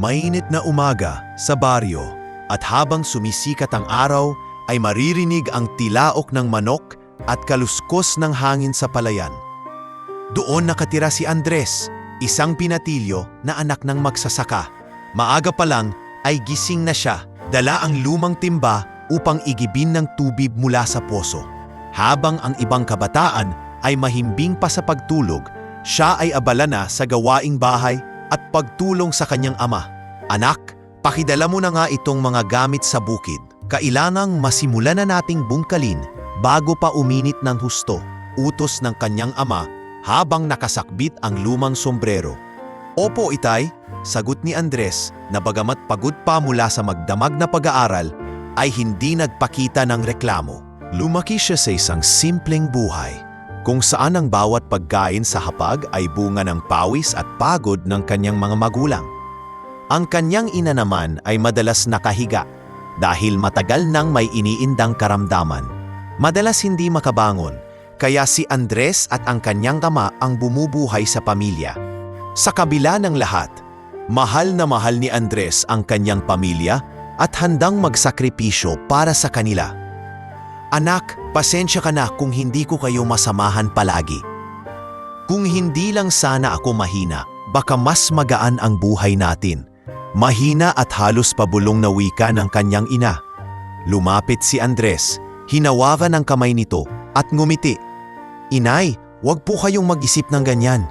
Mainit na umaga sa baryo at habang sumisikat ang araw ay maririnig ang tilaok ng manok at kaluskos ng hangin sa palayan. Doon nakatira si Andres, isang pinatilyo na anak ng magsasaka. Maaga pa lang ay gising na siya, dala ang lumang timba upang igibin ng tubig mula sa poso. Habang ang ibang kabataan ay mahimbing pa sa pagtulog, siya ay abala na sa gawaing bahay at pagtulong sa kanyang ama. Anak, pakidala mo na nga itong mga gamit sa bukid. Kailangang masimulan na nating bungkalin bago pa uminit ng husto, utos ng kanyang ama habang nakasakbit ang lumang sombrero. Opo, itay, sagot ni Andres na bagamat pagod pa mula sa magdamag na pag-aaral, ay hindi nagpakita ng reklamo. Lumaki siya sa isang simpleng buhay, kung saan ang bawat pagkain sa hapag ay bunga ng pawis at pagod ng kanyang mga magulang. Ang kanyang ina naman ay madalas nakahiga dahil matagal nang may iniindang karamdaman. Madalas hindi makabangon, kaya si Andres at ang kanyang ama ang bumubuhay sa pamilya. Sa kabila ng lahat, mahal na mahal ni Andres ang kanyang pamilya at handang magsakripisyo para sa kanila. Anak, pasensya ka na kung hindi ko kayo masamahan palagi. Kung hindi lang sana ako mahina, baka mas magaan ang buhay natin. Mahina at halos pabulong na wika ng kanyang ina. Lumapit si Andres, hinawakan ang kamay nito at ngumiti. Inay, wag po kayong mag-isip ng ganyan.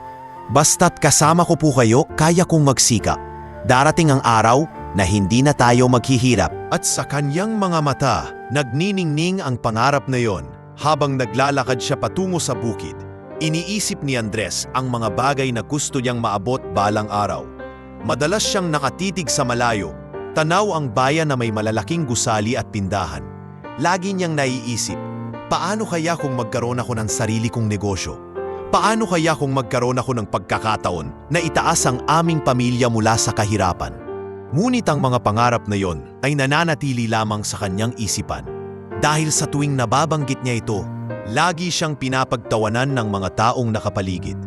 Basta't kasama ko po kayo, kaya kong magsikap. Darating ang araw na hindi na tayo maghihirap. At sa kanyang mga mata, nagniningning ang pangarap na yon. Habang naglalakad siya patungo sa bukid, iniisip ni Andres ang mga bagay na gusto niyang maabot balang araw. Madalas siyang nakatitig sa malayo, tanaw ang bayan na may malalaking gusali at tindahan. Lagi niyang naiisip, paano kaya kung magkaroon ako ng sarili kong negosyo? Paano kaya kung magkaroon ako ng pagkakataon na itaas ang aming pamilya mula sa kahirapan? Ngunit ang mga pangarap na yon ay nananatili lamang sa kanyang isipan. Dahil sa tuwing nababanggit niya ito, lagi siyang pinapagtawanan ng mga taong nakapaligid.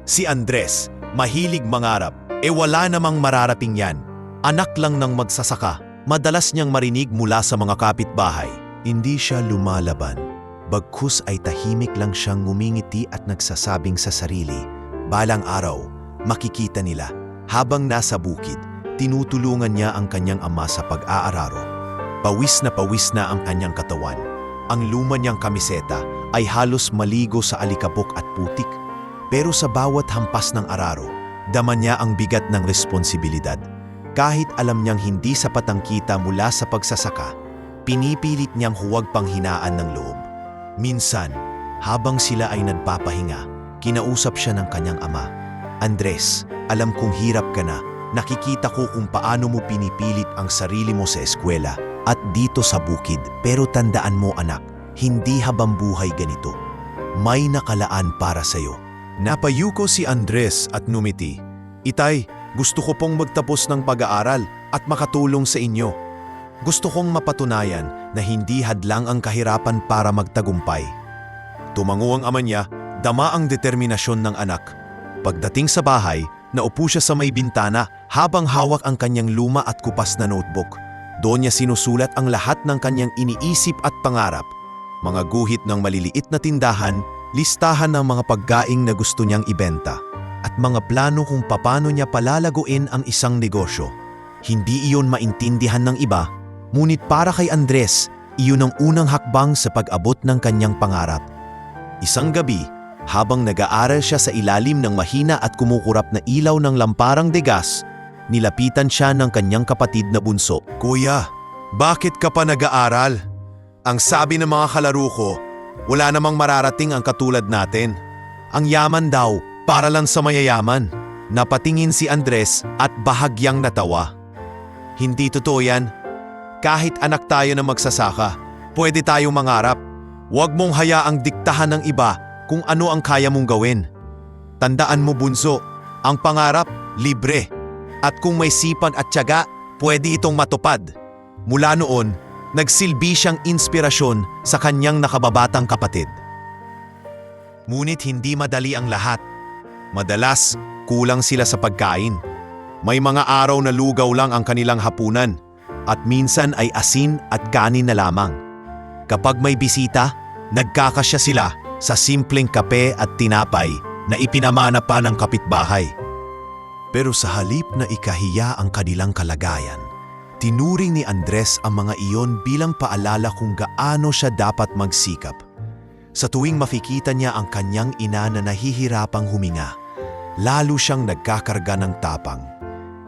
Si Andres, mahilig mangarap, wala namang mararating yan. Anak lang ng magsasaka, madalas niyang marinig mula sa mga kapitbahay. Hindi siya lumalaban. Bagkus ay tahimik lang siyang ngumingiti at nagsasabing sa sarili, balang araw, makikita nila. Habang nasa bukid, tinutulungan niya ang kanyang ama sa pag-aararo. Pawis na ang kanyang katawan. Ang luma niyang kamiseta ay halos maligo sa alikabok at putik. Pero sa bawat hampas ng araro, dama niya ang bigat ng responsibilidad. Kahit alam niyang hindi sapat ang kita mula sa pagsasaka, pinipilit niyang huwag panghinaan ng loob. Minsan, habang sila ay nagpapahinga, kinausap siya ng kanyang ama. Andres, alam kong hirap ka na. Nakikita ko kung paano mo pinipilit ang sarili mo sa eskwela at dito sa bukid. Pero tandaan mo anak, hindi habang buhay ganito. May nakalaan para sa'yo. Napayuko si Andres at numiti. Itay, gusto ko pong magtapos ng pag-aaral at makatulong sa inyo. Gusto kong mapatunayan na hindi hadlang ang kahirapan para magtagumpay. Tumango ang ama niya, dama ang determinasyon ng anak. Pagdating sa bahay, naupo siya sa may bintana habang hawak ang kanyang luma at kupas na notebook. Doon niya sinusulat ang lahat ng kanyang iniisip at pangarap. Mga guhit ng maliliit na tindahan, listahan ng mga pagkaing na gusto niyang ibenta, at mga plano kung paano niya palalaguin ang isang negosyo. Hindi iyon maintindihan ng iba, ngunit para kay Andres, iyon ang unang hakbang sa pag-abot ng kanyang pangarap. Isang gabi, habang nag-aaral siya sa ilalim ng mahina at kumukurap na ilaw ng lamparang de gas, nilapitan siya ng kanyang kapatid na bunso. Kuya, bakit ka pa nag-aaral? Ang sabi ng mga kalaro ko, wala namang mararating ang katulad natin. Ang yaman daw, para lang sa mayayaman. Napatingin si Andres at bahagyang natawa. Hindi totoo yan. Kahit anak tayo na magsasaka, pwede tayong mangarap. Huwag mong hayaang diktahan ng iba kung ano ang kaya mong gawin. Tandaan mo bunso, ang pangarap, libre. At kung may sipag at tiyaga, pwede itong matupad. Mula noon, nagsilbi siyang inspirasyon sa kanyang nakababatang kapatid. Ngunit hindi madali ang lahat. Madalas, kulang sila sa pagkain. May mga araw na lugaw lang ang kanilang hapunan at minsan ay asin at kanin na lamang. Kapag may bisita, nagkakasya sila sa simpleng kape at tinapay na ipinamana pa ng kapitbahay. Pero sa halip na ikahiya ang kanilang kalagayan, tinuring ni Andres ang mga iyon bilang paalala kung gaano siya dapat magsikap. Sa tuwing makikita niya ang kanyang ina na nahihirapang huminga, lalo siyang nagkakarga ng tapang.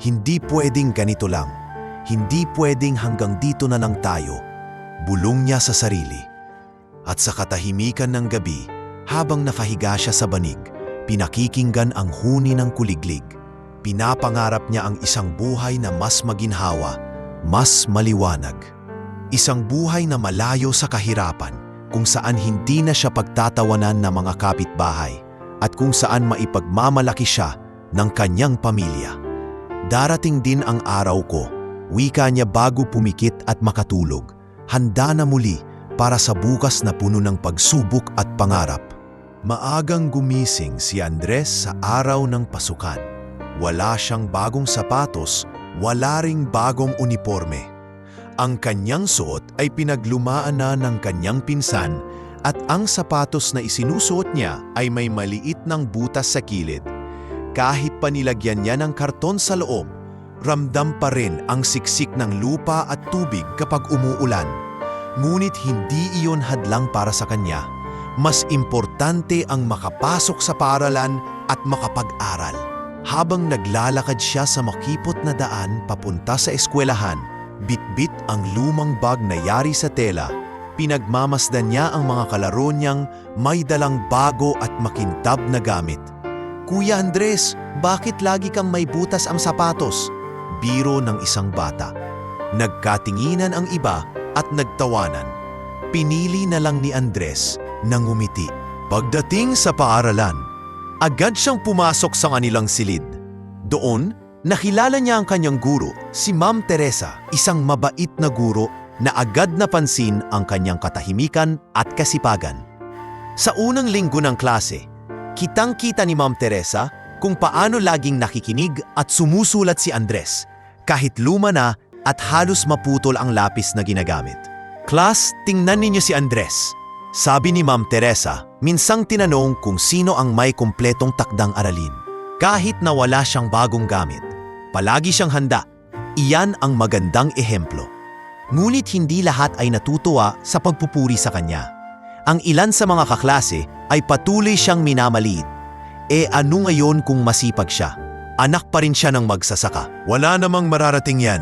Hindi pwedeng ganito lang. Hindi pwedeng hanggang dito na lang tayo. Bulong niya sa sarili. At sa katahimikan ng gabi, habang nakahiga siya sa banig, pinakikinggan ang huni ng kuliglig. Pinapangarap niya ang isang buhay na mas maginhawa, mas maliwanag. Isang buhay na malayo sa kahirapan, kung saan hindi na siya pagtatawanan ng mga kapitbahay at kung saan maipagmamalaki siya ng kanyang pamilya. Darating din ang araw ko, wika niya bago pumikit at makatulog, handa na muli para sa bukas na puno ng pagsubok at pangarap. Maagang gumising si Andres sa araw ng pasukan. Wala siyang bagong sapatos, wala ring bagong uniforme. Ang kanyang suot ay pinaglumaan na ng kanyang pinsan at ang sapatos na isinusuot niya ay may maliit ng butas sa kilid. Kahit pa nilagyan niya ng karton sa loob, ramdam pa rin ang siksik ng lupa at tubig kapag umuulan. Ngunit hindi iyon hadlang para sa kanya. Mas importante ang makapasok sa paaralan at makapag-aral. Habang naglalakad siya sa makipot na daan papunta sa eskwelahan, bitbit ang lumang bag na yari sa tela, pinagmamasdan niya ang mga kalaro niyang may dalang bago at makintab na gamit. "Kuya Andres, bakit lagi kang may butas ang sapatos?" Biro ng isang bata. Nagkatinginan ang iba at nagtawanan. Pinili na lang ni Andres na ngumiti. Pagdating sa paaralan, agad siyang pumasok sa kanilang silid. Doon, nakilala niya ang kanyang guro, si Ma'am Teresa, isang mabait na guro na agad napansin ang kanyang katahimikan at kasipagan. Sa unang linggo ng klase, kitang-kita ni Ma'am Teresa kung paano laging nakikinig at sumusulat si Andres, kahit luma na at halos maputol ang lapis na ginagamit. "Class, tingnan ninyo si Andres," sabi ni Ma'am Teresa, minsang tinanong kung sino ang may kumpletong takdang aralin. Kahit na wala siyang bagong gamit, palagi siyang handa. Iyan ang magandang ehemplo. Ngunit hindi lahat ay natutuwa sa pagpupuri sa kanya. Ang ilan sa mga kaklase ay patuloy siyang minamaliit. Ano ngayon kung masipag siya? Anak pa rin siya ng magsasaka. "Wala namang mararating yan,"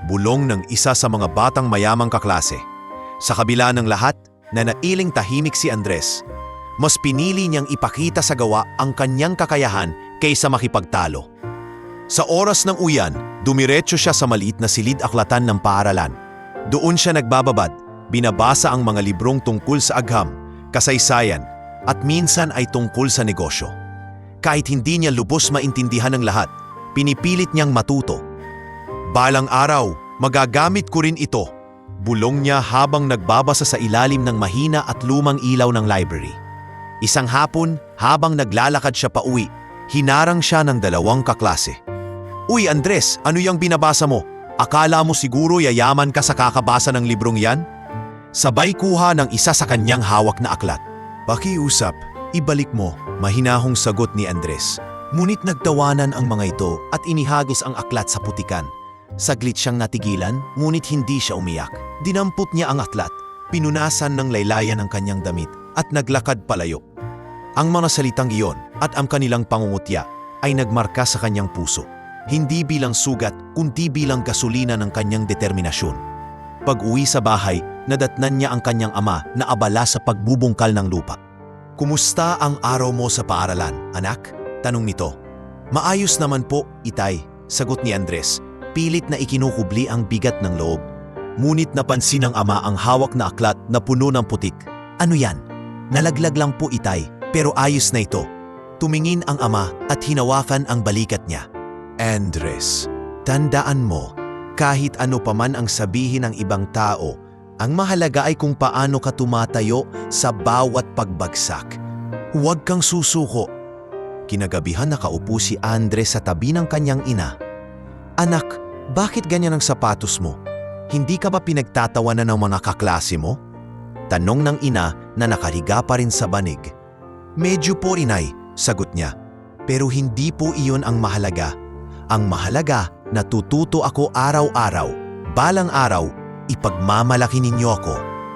bulong ng isa sa mga batang mayamang kaklase. Sa kabila ng lahat, nanatiling tahimik si Andres. Mas pinili niyang ipakita sa gawa ang kanyang kakayahan kaysa makipagtalo. Sa oras ng uyan, dumiretso siya sa maliit na silid-aklatan ng paaralan. Doon siya nagbababad, binabasa ang mga librong tungkol sa agham, kasaysayan, at minsan ay tungkol sa negosyo. Kahit hindi niya lubos maintindihan ng lahat, pinipilit niyang matuto. "Balang araw, magagamit ko rin ito," bulong niya habang nagbabasa sa ilalim ng mahina at lumang ilaw ng library. Isang hapon, habang naglalakad siya pauwi, hinarang siya ng dalawang kaklase. "Uy Andres, ano yung binabasa mo? Akala mo siguro yayaman ka sa kakabasa ng librong yan?" Sabay kuha ng isa sa kanyang hawak na aklat. "Pakiusap, ibalik mo," mahinahong sagot ni Andres. Ngunit nagtawanan ang mga ito at inihagis ang aklat sa putikan. Saglit siyang natigilan, ngunit hindi siya umiyak. Dinampot niya ang aklat, pinunasan ng laylayan ang kanyang damit at naglakad palayo. Ang mga salitang iyon at ang kanilang pangungutya ay nagmarka sa kanyang puso. Hindi bilang sugat, kundi bilang gasolina ng kanyang determinasyon. Pag-uwi sa bahay, nadatnan niya ang kanyang ama na abala sa pagbubungkal ng lupa. "Kumusta ang araw mo sa paaralan, anak?" tanong nito. "Maayos naman po, itay," sagot ni Andres. Pilit na ikinukubli ang bigat ng loob. Ngunit napansin ng ama ang hawak na aklat na puno ng putik. "Ano yan?" "Nalaglag lang po, itay, pero ayos na ito." Tumingin ang ama at hinawakan ang balikat niya. "Andres, tandaan mo, kahit ano paman ang sabihin ng ibang tao, ang mahalaga ay kung paano ka tumatayo sa bawat pagbagsak. Huwag kang susuko." Kinagabihan nakaupo si Andres sa tabi ng kanyang ina. Anak, bakit ganyan ang sapatos mo? Hindi ka ba pinagtatawanan ng mga kaklase mo? Tanong ng ina na nakahiga pa rin sa banig. Medyo po, inay, sagot niya. Pero hindi po iyon ang mahalaga. Ang mahalaga, natututo ako araw-araw. Balang araw, ipagmamalaki ninyo ako.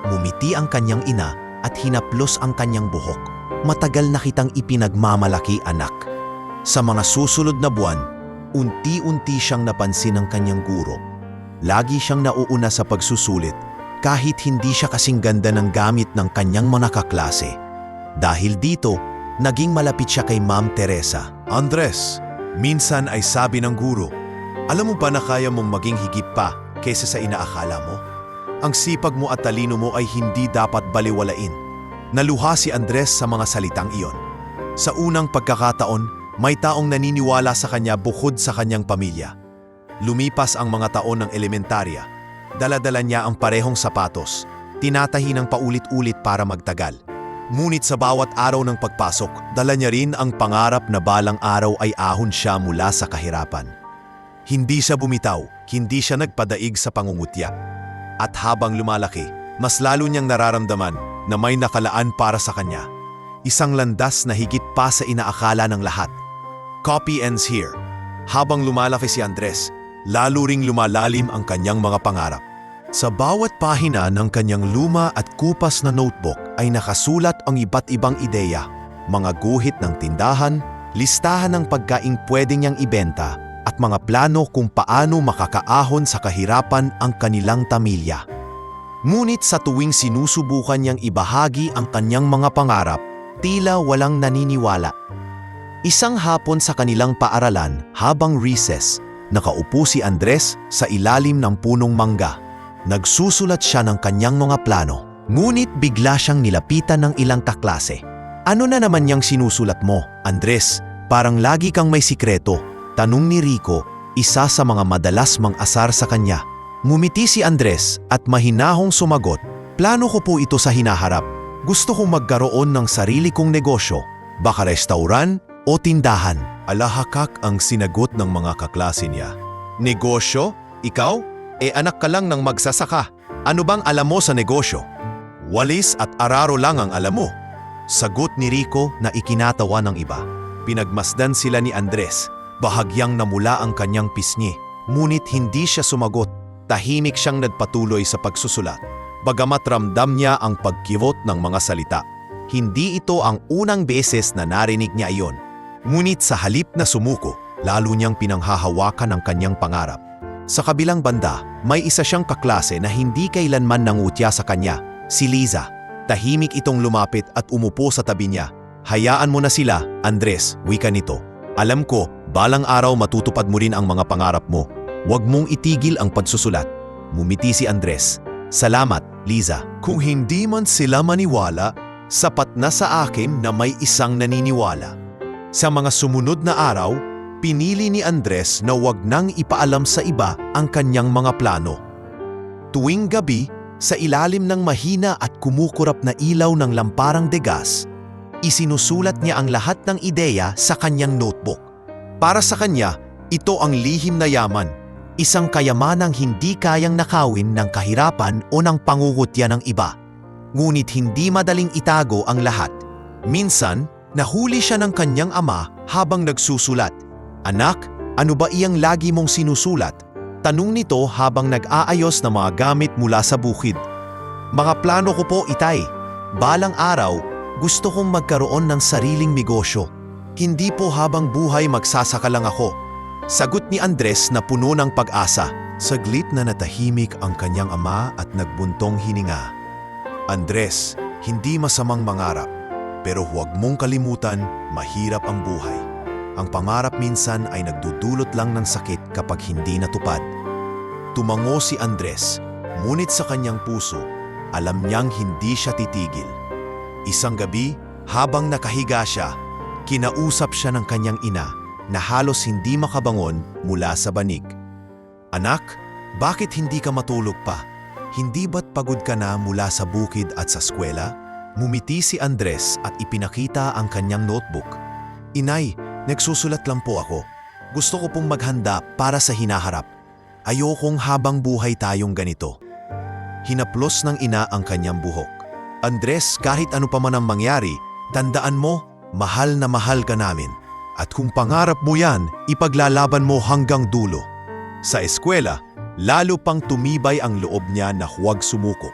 Mumiti ang kanyang ina at hinaplos ang kanyang buhok. Matagal na kitang ipinagmamalaki, anak. Sa mga susunod na buwan, unti-unti siyang napansin ng kanyang guro. Lagi siyang nauuna sa pagsusulit kahit hindi siya kasing ganda ng gamit ng kanyang mga kaklase. Dahil dito, naging malapit siya kay Ma'am Teresa. Andres, minsan ay sabi ng guro, alam mo ba na kaya mong maging higit pa kaysa sa inaakala mo? Ang sipag mo at talino mo ay hindi dapat baliwalain. Naluha si Andres sa mga salitang iyon. Sa unang pagkakataon, may taong naniniwala sa kanya bukod sa kanyang pamilya. Lumipas ang mga taon ng elementarya. Dala-dala niya ang parehong sapatos. Tinatahi ng paulit-ulit para magtagal. Ngunit sa bawat araw ng pagpasok, dala niya rin ang pangarap na balang araw ay ahon siya mula sa kahirapan. Hindi siya bumitaw, hindi siya nagpadaig sa pangungutya. At habang lumalaki, mas lalo niyang nararamdaman na may nakalaan para sa kanya. Isang landas na higit pa sa inaakala ng lahat. Copy ends here. Habang lumalaki si Andres, lalo ring lumalalim ang kanyang mga pangarap. Sa bawat pahina ng kanyang luma at kupas na notebook ay nakasulat ang iba't ibang ideya, mga guhit ng tindahan, listahan ng pagkaing pwede niyang ibenta, at mga plano kung paano makakaahon sa kahirapan ang kanilang pamilya. Ngunit sa tuwing sinusubukan niyang ibahagi ang kanyang mga pangarap, tila walang naniniwala. Isang hapon sa kanilang paaralan habang recess, nakaupo si Andres sa ilalim ng punong mangga. Nagsusulat siya ng kanyang mga plano, ngunit bigla siyang nilapitan ng ilang kaklase. Ano na naman niyang sinusulat mo, Andres? Parang lagi kang may sikreto, tanong ni Rico, isa sa mga madalas mang-asar sa kanya. Ngumiti si Andres at mahinahong sumagot, plano ko po ito sa hinaharap. Gusto kong magkaroon ng sarili kong negosyo, baka restauran o tindahan. Alahakak ang sinagot ng mga kaklase niya. Negosyo? Ikaw? Anak ka lang ng magsasaka. Ano bang alam mo sa negosyo? Walis at araro lang ang alam mo. Sagot ni Rico na ikinatawa ng iba. Pinagmasdan sila ni Andres. Bahagyang namula ang kanyang pisngi. Ngunit hindi siya sumagot. Tahimik siyang nagpatuloy sa pagsusulat. Bagamat ramdam niya ang pagkivot ng mga salita. Hindi ito ang unang beses na narinig niya iyon. Ngunit sa halip na sumuko, lalo niyang pinanghahawakan ang kanyang pangarap. Sa kabilang banda, may isa siyang kaklase na hindi kailanman nangutya sa kanya, si Liza. Tahimik itong lumapit at umupo sa tabi niya. Hayaan mo na sila, Andres, wika nito. Alam ko, balang araw matutupad mo rin ang mga pangarap mo. Huwag mong itigil ang pagsusulat. Mumiti si Andres. Salamat, Liza. Kung hindi man sila maniwala, sapat na sa akin na may isang naniniwala. Sa mga sumunod na araw, pinili ni Andres na huwag nang ipaalam sa iba ang kanyang mga plano. Tuwing gabi, sa ilalim ng mahina at kumukurap na ilaw ng lamparang degas, isinusulat niya ang lahat ng ideya sa kanyang notebook. Para sa kanya, ito ang lihim na yaman, isang kayamanang hindi kayang nakawin ng kahirapan o ng pangungutya ng iba. Ngunit hindi madaling itago ang lahat. Minsan, nahuli siya ng kanyang ama habang nagsusulat. Anak, ano ba iyang lagi mong sinusulat? Tanong nito habang nag-aayos ng mga gamit mula sa bukid. Mga plano ko po, itay. Balang araw, gusto kong magkaroon ng sariling negosyo. Hindi po habang buhay magsasaka lang ako. Sagot ni Andres na puno ng pag-asa. Saglit na natahimik ang kanyang ama at nagbuntong hininga. Andres, hindi masamang mangarap. Pero huwag mong kalimutan, mahirap ang buhay. Ang pangarap minsan ay nagdudulot lang ng sakit kapag hindi natupad. Tumango si Andres, ngunit sa kanyang puso, alam niyang hindi siya titigil. Isang gabi, habang nakahiga siya, kinausap siya ng kanyang ina na halos hindi makabangon mula sa banig. Anak, bakit hindi ka matulog pa? Hindi ba't pagod ka na mula sa bukid at sa eskwela? Mumiti si Andres at ipinakita ang kanyang notebook. Inay, nagsusulat lang po ako. Gusto ko pong maghanda para sa hinaharap. Ayokong habang buhay tayong ganito. Hinaplos ng ina ang kanyang buhok. Andres, kahit ano pa man ang mangyari, tandaan mo, mahal na mahal ka namin. At kung pangarap mo yan, ipaglalaban mo hanggang dulo. Sa eskwela, lalo pang tumibay ang loob niya na huwag sumuko.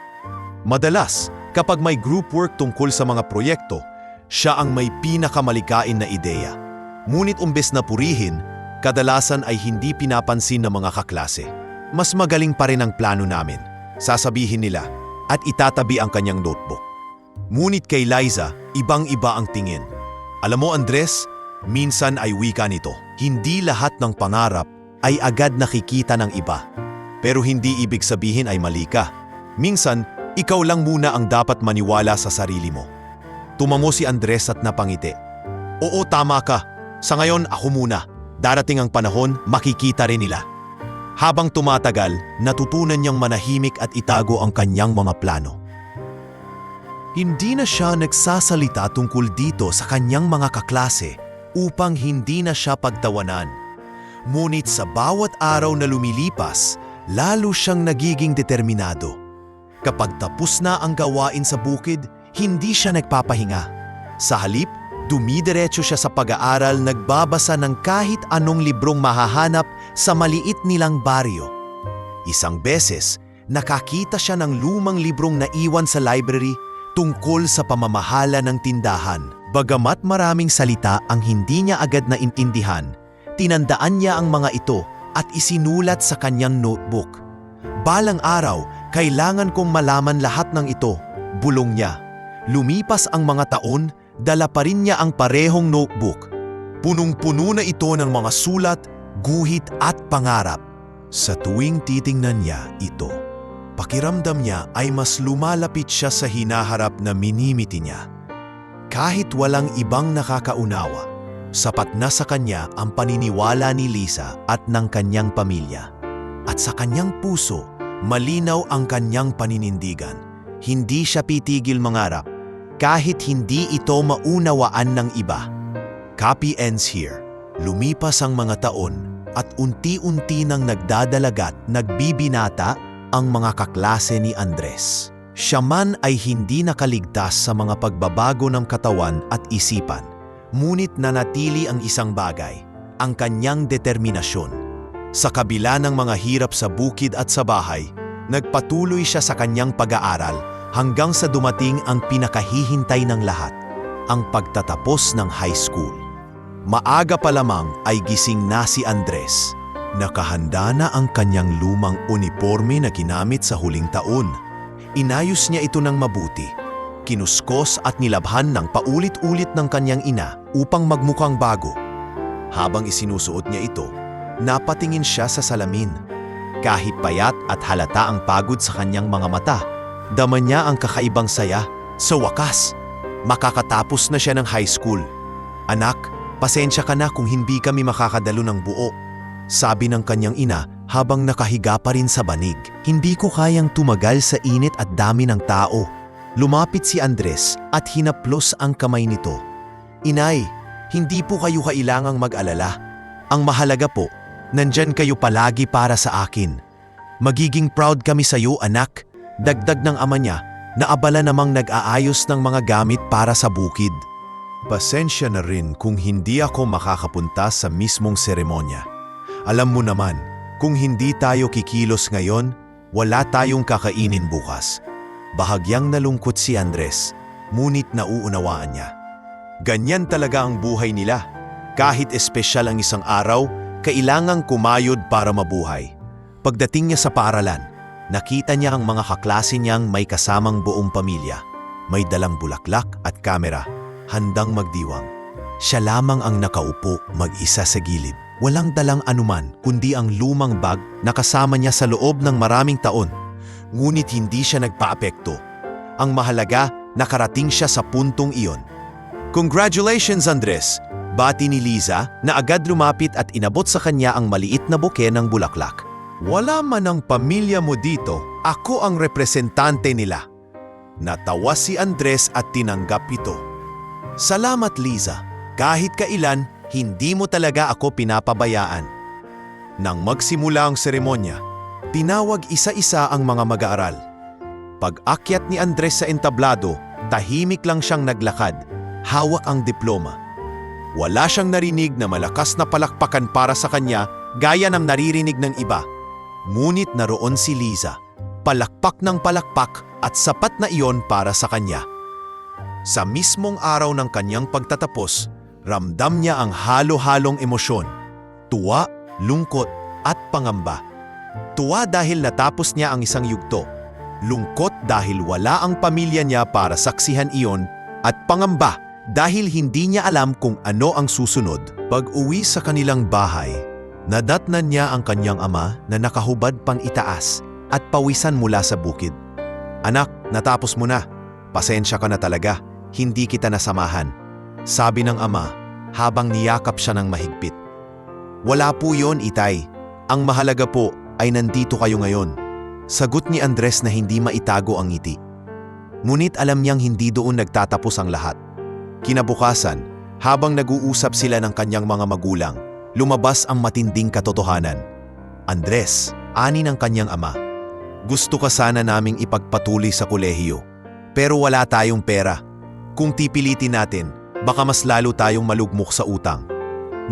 Madalas, kapag may group work tungkol sa mga proyekto, siya ang may pinakamalikain na ideya. Ngunit umbes na purihin, kadalasan ay hindi pinapansin ng mga kaklase. Mas magaling pa rin ang plano namin, sasabihin nila, at itatabi ang kanyang notebook. Ngunit kay Liza, ibang-iba ang tingin. Alam mo Andres, minsan ay wika nito. Hindi lahat ng pangarap ay agad nakikita ng iba. Pero hindi ibig sabihin ay mali ka. Minsan, ikaw lang muna ang dapat maniwala sa sarili mo. Tumango si Andres at napangiti. Oo, tama ka. Sa ngayon, ako muna. Darating ang panahon, makikita rin nila. Habang tumatagal, natutunan niyang manahimik at itago ang kanyang mga plano. Hindi na siya nagsasalita tungkol dito sa kanyang mga kaklase upang hindi na siya pagtawanan. Ngunit sa bawat araw na lumilipas, lalo siyang nagiging determinado. Kapag tapos na ang gawain sa bukid, hindi siya nagpapahinga. Sa halip, dumidiretso siya sa pag-aaral, nagbabasa ng kahit anong librong mahahanap sa maliit nilang baryo. Isang beses, nakakita siya ng lumang librong naiwan sa library tungkol sa pamamahala ng tindahan. Bagamat maraming salita ang hindi niya agad na intindihan, tinandaan niya ang mga ito at isinulat sa kanyang notebook. Balang araw, kailangan kong malaman lahat ng ito, bulong niya. Lumipas ang mga taon, dala pa rin niya ang parehong notebook. Punong-puno na ito ng mga sulat, guhit at pangarap. Sa tuwing titingnan niya ito, pakiramdam niya ay mas lumalapit siya sa hinaharap na minimiti niya. Kahit walang ibang nakakaunawa, sapat na sa kanya ang paniniwala ni Liza at ng kanyang pamilya. At sa kanyang puso, malinaw ang kanyang paninindigan. Hindi siya pitigil mangarap, kahit hindi ito maunawaan ng iba. Copy ends here. Lumipas ang mga taon at unti-unti nang nagdadalagat, nagbibinata ang mga kaklase ni Andres. Siya man ay hindi nakaligtas sa mga pagbabago ng katawan at isipan. Ngunit nanatili ang isang bagay, ang kanyang determinasyon. Sa kabila ng mga hirap sa bukid at sa bahay, nagpatuloy siya sa kanyang pag-aaral hanggang sa dumating ang pinakahihintay ng lahat, ang pagtatapos ng high school. Maaga pa lamang ay gising na si Andres. Nakahanda na ang kanyang lumang uniforme na ginamit sa huling taon. Inayos niya ito ng mabuti. Kinuskos at nilabhan ng paulit-ulit ng kanyang ina upang magmukhang bago. Habang isinusuot niya ito, napatingin siya sa salamin. Kahit payat at halata ang pagod sa kanyang mga mata, dama niya ang kakaibang saya. Sa wakas, makakatapos na siya ng high school. Anak, pasensya ka na kung hindi kami makakadalo ng buo, sabi ng kanyang ina habang nakahiga pa rin sa banig. Hindi ko kayang tumagal sa init at dami ng tao. Lumapit si Andres at hinaplos ang kamay nito. Inay, hindi po kayo kailangang mag-alala. Ang mahalaga po, nandyan kayo palagi para sa akin. Magiging proud kami sa iyo, anak. Dagdag ng ama niya na abala namang nag-aayos ng mga gamit para sa bukid. Pasensya na rin kung hindi ako makakapunta sa mismong seremonya. Alam mo naman, kung hindi tayo kikilos ngayon, wala tayong kakainin bukas. Bahagyang nalungkot si Andres, ngunit nauunawaan niya. Ganyan talaga ang buhay nila. Kahit espesyal ang isang araw, kailangang kumayod para mabuhay. Pagdating niya sa paaralan, nakita niya ang mga kaklase niyang may kasamang buong pamilya. May dalang bulaklak at kamera, handang magdiwang. Siya lamang ang nakaupo mag-isa sa gilid. Walang dalang anuman kundi ang lumang bag na kasama niya sa loob ng maraming taon. Ngunit hindi siya nagpaapekto. Ang mahalaga, nakarating siya sa puntong iyon. Congratulations, Andres! Bati ni Liza na agad lumapit at inabot sa kanya ang maliit na buke ng bulaklak. Wala man ang pamilya mo dito, ako ang representante nila. Natawa si Andres at tinanggap ito. Salamat, Liza. Kahit kailan, Hindi mo talaga ako pinapabayaan. Nang magsimula ang seremonya, tinawag isa-isa ang mga mag-aaral. Pag-akyat ni Andres sa entablado, tahimik lang siyang naglakad, hawak ang diploma. Wala siyang narinig na malakas na palakpakan para sa kanya gaya ng naririnig ng iba. Ngunit naroon si Liza, palakpak ng palakpak at sapat na iyon para sa kanya. Sa mismong araw ng kanyang pagtatapos, ramdam niya ang halo-halong emosyon, tuwa, lungkot at pangamba. Tuwa dahil natapos niya ang isang yugto, lungkot dahil wala ang pamilya niya para saksihan iyon, at pangamba dahil hindi niya alam kung ano ang susunod. Pag-uwi sa kanilang bahay, nadatnan niya ang kanyang ama na nakahubad pang itaas at pawisan mula sa bukid. "Anak, natapos mo na. Pasensya ka na talaga. Hindi kita nasamahan," sabi ng ama habang niyakap siya ng mahigpit. "Wala po yon, Itay. Ang mahalaga po ay nandito kayo ngayon," sagot ni Andres na hindi maitago ang ngiti. Ngunit alam niyang hindi doon nagtatapos ang lahat. Kinabukasan, habang nag-uusap sila ng kanyang mga magulang, lumabas ang matinding katotohanan. "Andres, ani ng kanyang ama, gusto ka sana naming ipagpatuloy sa kolehiyo, pero wala tayong pera. Kung pipilitin natin, baka mas lalo tayong malugmok sa utang."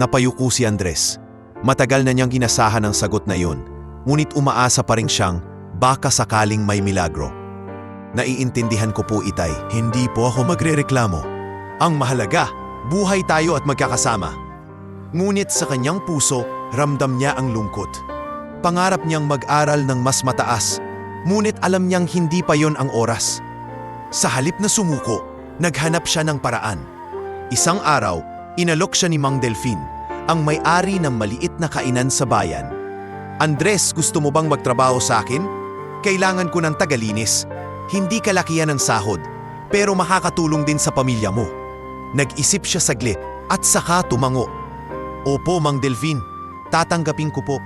Napayuko si Andres. Matagal na niyang inasahan ang sagot na iyon, ngunit umaasa pa rin siyang baka sakaling may milagro. "Naiintindihan ko po, Itay. Hindi po ako magrereklamo. Ang mahalaga, buhay tayo at magkakasama." Ngunit sa kanyang puso, ramdam niya ang lungkot. Pangarap niyang mag-aral ng mas mataas, ngunit alam niyang hindi pa yon ang oras. Sa halip na sumuko, naghanap siya ng paraan. Isang araw, inalok siya ni Mang Delfin, ang may-ari ng maliit na kainan sa bayan. "Andres, gusto mo bang magtrabaho sa akin? Kailangan ko ng tagalinis. Hindi kalakihan ng sahod, pero makakatulong din sa pamilya mo." Nag-isip siya saglit at saka tumango. "Opo, Mang Delfin, tatanggapin ko po."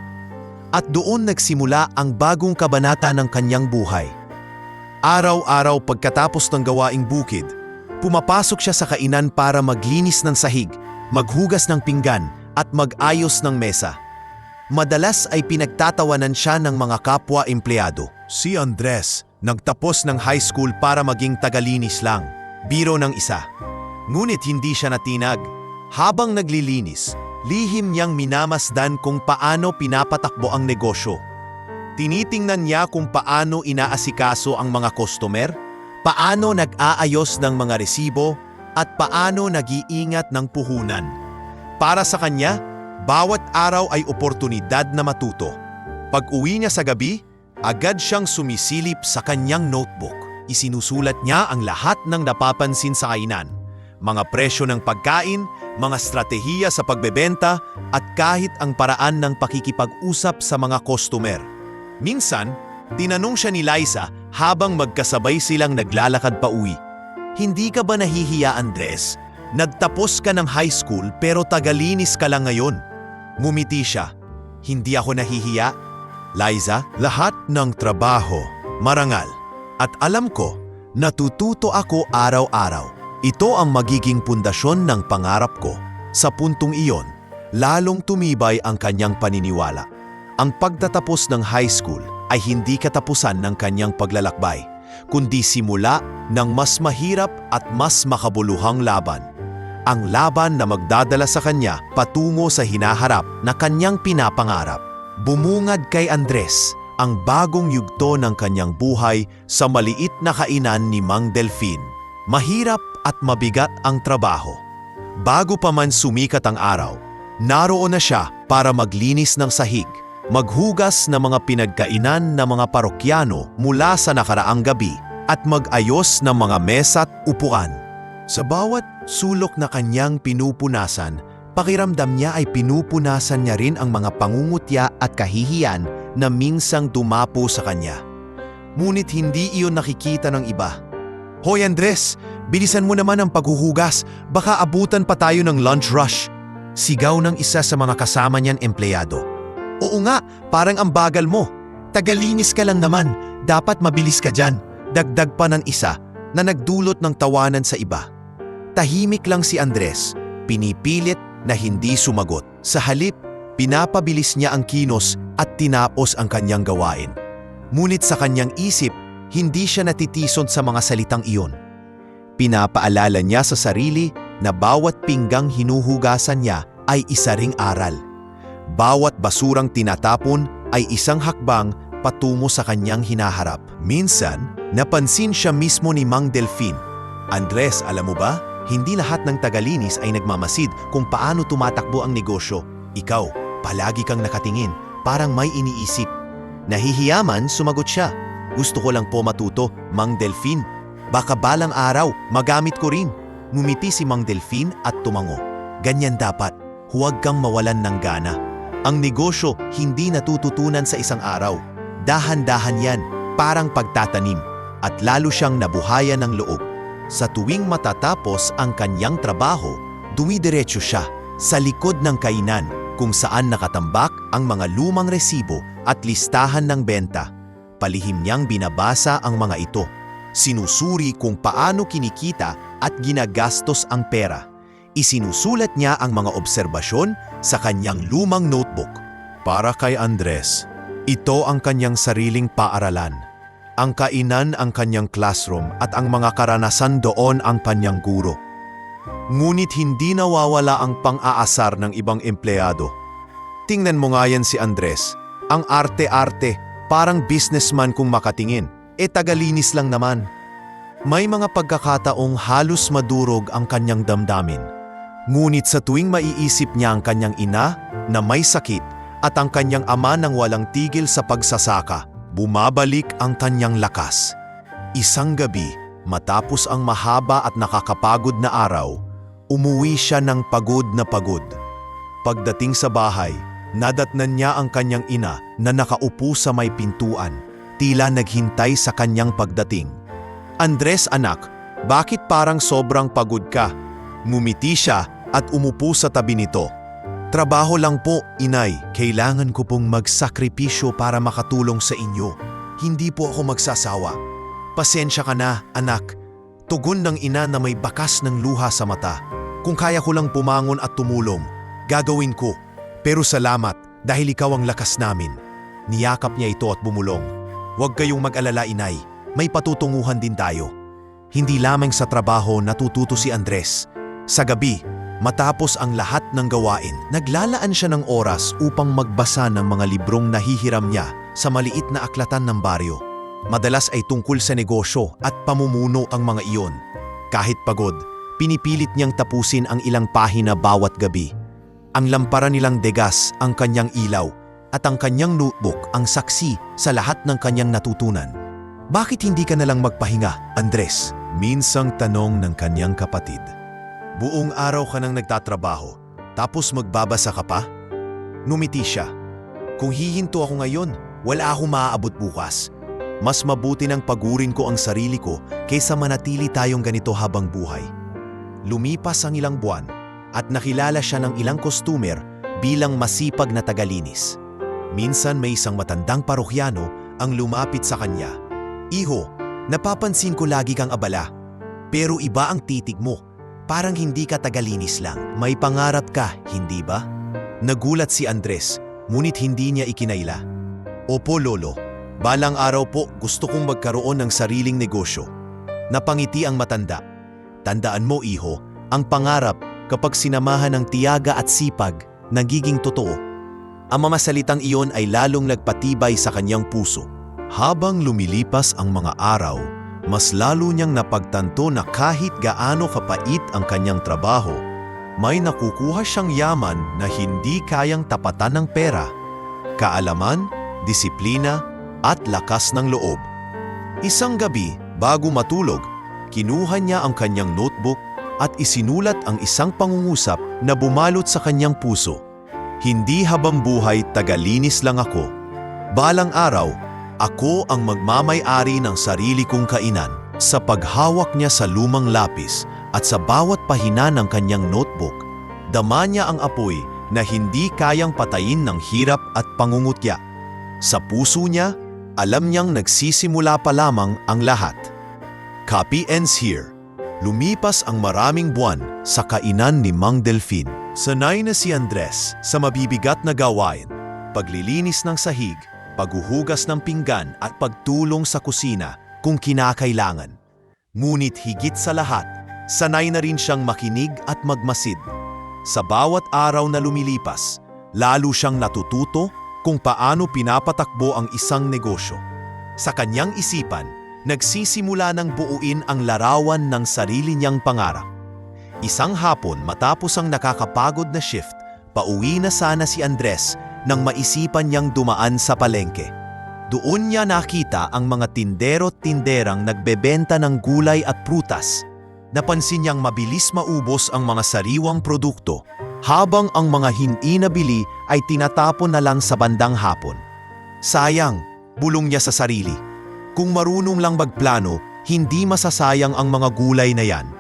At doon nagsimula ang bagong kabanata ng kanyang buhay. Araw-araw pagkatapos ng gawaing bukid, pumapasok siya sa kainan para maglinis ng sahig, maghugas ng pinggan at mag-ayos ng mesa. Madalas ay pinagtatawanan siya ng mga kapwa-empleyado. Si Andres, nagtapos ng high school para maging tagalinis lang, biro ng isa. Ngunit hindi siya natinag. Habang naglilinis, lihim niyang minamasdan kung paano pinapatakbo ang negosyo. Tinitingnan niya kung paano inaasikaso ang mga customer, paano nag-aayos ng mga resibo, at paano nag-iingat ng puhunan. Para sa kanya, bawat araw ay oportunidad na matuto. Pag-uwi niya sa gabi, agad siyang sumisilip sa kanyang notebook. Isinusulat niya ang lahat ng napapansin sa kainan, mga presyo ng pagkain, mga stratehiya sa pagbebenta, at kahit ang paraan ng pakikipag-usap sa mga customer. Minsan, tinanong siya ni Liza habang magkasabay silang naglalakad pa uwi. "Hindi ka ba nahihiya, Andres? Nagtapos ka ng high school pero tagalinis ka lang ngayon." Ngumiti siya. "Hindi ako nahihiya, Liza. Lahat ng trabaho, marangal. At alam ko, natututo ako araw-araw. Ito ang magiging pundasyon ng pangarap ko." Sa puntong iyon, lalong tumibay ang kanyang paniniwala. Ang pagtatapos ng high school ay hindi katapusan ng kanyang paglalakbay, kundi simula ng mas mahirap at mas makabuluhang laban. Ang laban na magdadala sa kanya patungo sa hinaharap na kanyang pinapangarap. Bumungad kay Andres ang bagong yugto ng kanyang buhay sa maliit na kainan ni Mang Delfin. Mahirap at mabigat ang trabaho. Bago pa man sumikat ang araw, naroon na siya para maglinis ng sahig, maghugas ng mga pinagkainan ng mga parokyano mula sa nakaraang gabi, at mag-ayos ng mga mesa at upuan. Sa bawat sulok na kanyang pinupunasan, pakiramdam niya ay pinupunasan niya rin ang mga pangungutya at kahihiyan na minsang dumapo sa kanya. Ngunit hindi iyon nakikita ng iba. "Hoy Andres, bilisan mo naman ang paghuhugas, baka abutan pa tayo ng lunch rush," sigaw ng isa sa mga kasama niyang empleyado. "Oo nga, parang ang bagal mo. Tagalinis ka lang naman, dapat mabilis ka dyan," dagdag pa ng isa na nagdulot ng tawanan sa iba. Tahimik lang si Andres, pinipilit na hindi sumagot. Sa halip, pinapabilis niya ang kinos at tinapos ang kanyang gawain. Ngunit sa kanyang isip, hindi siya natitison sa mga salitang iyon. Pinapaalala niya sa sarili na bawat pinggang hinuhugasan niya ay isa ring aral. Bawat basurang tinatapon ay isang hakbang patungo sa kanyang hinaharap. Minsan, napansin siya mismo ni Mang Delfin. Andres, alam mo ba? Hindi lahat ng tagalinis ay nagmamasid kung paano tumatakbo ang negosyo. Ikaw, palagi kang nakatingin, parang may iniisip. Nahihiyaman, sumagot siya. Gusto ko lang po matuto, Mang Delfin. Baka balang araw, magamit ko rin. Ngumiti si Mang Delfin at tumango. Ganyan dapat, huwag kang mawalan ng gana. Ang negosyo hindi natututunan sa isang araw. Dahan-dahan yan, parang pagtatanim. At lalo siyang nabuhayan ng loob. Sa tuwing matatapos ang kanyang trabaho, dumidiretso siya sa likod ng kainan kung saan nakatambak ang mga lumang resibo at listahan ng benta. Palihim niyang binabasa ang mga ito. Sinusuri kung paano kinikita at ginagastos ang pera. Isinusulat niya ang mga obserbasyon sa kanyang lumang notebook. Para kay Andres, ito ang kanyang sariling paaralan. Ang kainan ang kanyang classroom at ang mga karanasan doon ang kanyang guro. Ngunit hindi nawawala ang pang-aasar ng ibang empleyado. Tingnan mo nga yan si Andres. Ang arte-arte, parang businessman kung makatingin. Tagalinis lang naman. May mga pagkakataong halos madurog ang kanyang damdamin. Ngunit sa tuwing maiisip niya ang kanyang ina na may sakit at ang kanyang ama nang walang tigil sa pagsasaka, bumabalik ang kanyang lakas. Isang gabi, matapos ang mahaba at nakakapagod na araw, umuwi siya ng pagod na pagod. Pagdating sa bahay, nadatnan niya ang kanyang ina na nakaupo sa may pintuan, tila naghintay sa kanyang pagdating. Andres, anak, bakit parang sobrang pagod ka? Ngumiti siya at umupo sa tabi nito. Trabaho lang po, inay. Kailangan ko pong magsakripisyo para makatulong sa inyo. Hindi po ako magsasawa. Pasensya ka na, anak. Tugon ng ina na may bakas ng luha sa mata. Kung kaya ko lang pumangon at tumulong, gagawin ko. Pero salamat dahil ikaw ang lakas namin. Niyakap niya ito at bumulong. Huwag kayong mag-alala, inay. May patutunguhan din tayo. Hindi lamang sa trabaho natututo si Andres. Sa gabi, matapos ang lahat ng gawain, naglalaan siya ng oras upang magbasa ng mga librong nahihiram niya sa maliit na aklatan ng baryo. Madalas ay tungkol sa negosyo at pamumuno ang mga iyon. Kahit pagod, pinipilit niyang tapusin ang ilang pahina bawat gabi. Ang lampara nilang degas ang kanyang ilaw at ang kanyang notebook ang saksi sa lahat ng kanyang natutunan. Bakit hindi ka nalang magpahinga, Andres? Minsang tanong ng kanyang kapatid. Buong araw ka nang nagtatrabaho, tapos magbabasa ka pa? Numiti siya. Kung hihinto ako ngayon, wala akong maaabot bukas. Mas mabuti nang pagurin ko ang sarili ko kaysa manatili tayong ganito habang buhay. Lumipas ang ilang buwan at nakilala siya ng ilang customer bilang masipag na tagalinis. Minsan may isang matandang parokyano ang lumapit sa kanya. Iho, napapansin ko lagi kang abala, pero iba ang titig mo. Parang hindi ka tagalinis lang. May pangarap ka, hindi ba? Nagulat si Andres, ngunit hindi niya ikinaila. Opo, lolo. Balang araw po gusto kong magkaroon ng sariling negosyo. Napangiti ang matanda. Tandaan mo, iho, ang pangarap kapag sinamahan ng tiyaga at sipag, nagiging totoo. Ang mamasalitang iyon ay lalong nagpatibay sa kanyang puso. Habang lumilipas ang mga araw, mas lalo niyang napagtanto na kahit gaano kapait ang kanyang trabaho, may nakukuha siyang yaman na hindi kayang tapatan ng pera, kaalaman, disiplina, at lakas ng loob. Isang gabi, bago matulog, kinuha niya ang kanyang notebook at isinulat ang isang pangungusap na bumalot sa kanyang puso. Hindi habang buhay tagalinis lang ako. Balang araw, ako ang magmamay-ari ng sarili kong kainan. Sa paghawak niya sa lumang lapis at sa bawat pahina ng kanyang notebook, dama niya ang apoy na hindi kayang patayin ng hirap at pangungutya. Sa puso niya, alam niyang nagsisimula pa lamang ang lahat. Copy ends here. Lumipas ang maraming buwan sa kainan ni Mang Delfin. Sanay na si Andres sa mabibigat na gawain, paglilinis ng sahig, paghuhugas ng pinggan at pagtulong sa kusina kung kinakailangan. Ngunit higit sa lahat, sanay na rin siyang makinig at magmasid. Sa bawat araw na lumilipas, lalo siyang natututo kung paano pinapatakbo ang isang negosyo. Sa kanyang isipan, nagsisimula ng buuin ang larawan ng sarili niyang pangarap. Isang hapon matapos ang nakakapagod na shift, pauwi na sana si Andres nang maisipan niyang dumaan sa palengke. Doon niya nakita ang mga tindero-tinderang nagbebenta ng gulay at prutas. Napansin niyang mabilis maubos ang mga sariwang produkto, habang ang mga hindi nabili ay tinatapon na lang sa bandang hapon. Sayang, bulong niya sa sarili. Kung marunong lang magplano, hindi masasayang ang mga gulay na yan.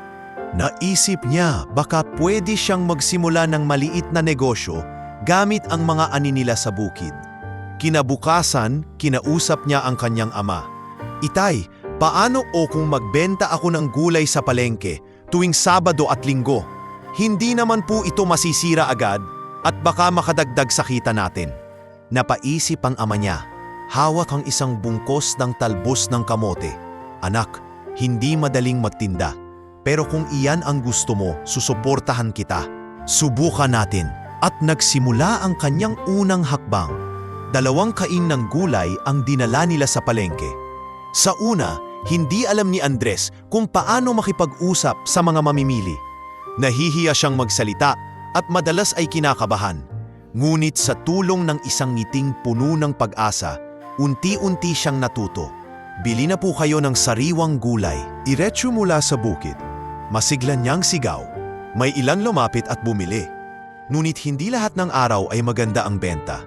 Naisip niya baka pwede siyang magsimula ng maliit na negosyo gamit ang mga ani nila sa bukid. Kinabukasan, kinausap niya ang kanyang ama. Itay, paano o kung magbenta ako ng gulay sa palengke tuwing Sabado at Linggo? Hindi naman po ito masisira agad at baka makadagdag sa kita natin. Napaisip ang ama niya. Hawak ang isang bungkos ng talbos ng kamote. Anak, hindi madaling magtinda. Pero kung iyan ang gusto mo, susuportahan kita. Subukan natin. At nagsimula ang kanyang unang hakbang. 2 kain ng gulay ang dinala nila sa palengke. Sa una, hindi alam ni Andres kung paano makipag-usap sa mga mamimili. Nahihiya siyang magsalita at madalas ay kinakabahan. Ngunit sa tulong ng isang ngiting puno ng pag-asa, unti-unti siyang natuto. Bili na po kayo ng sariwang gulay. Iretso mula sa bukid. Masiglan niyang sigaw. May ilang lumapit at bumili. Ngunit hindi lahat ng araw ay maganda ang benta.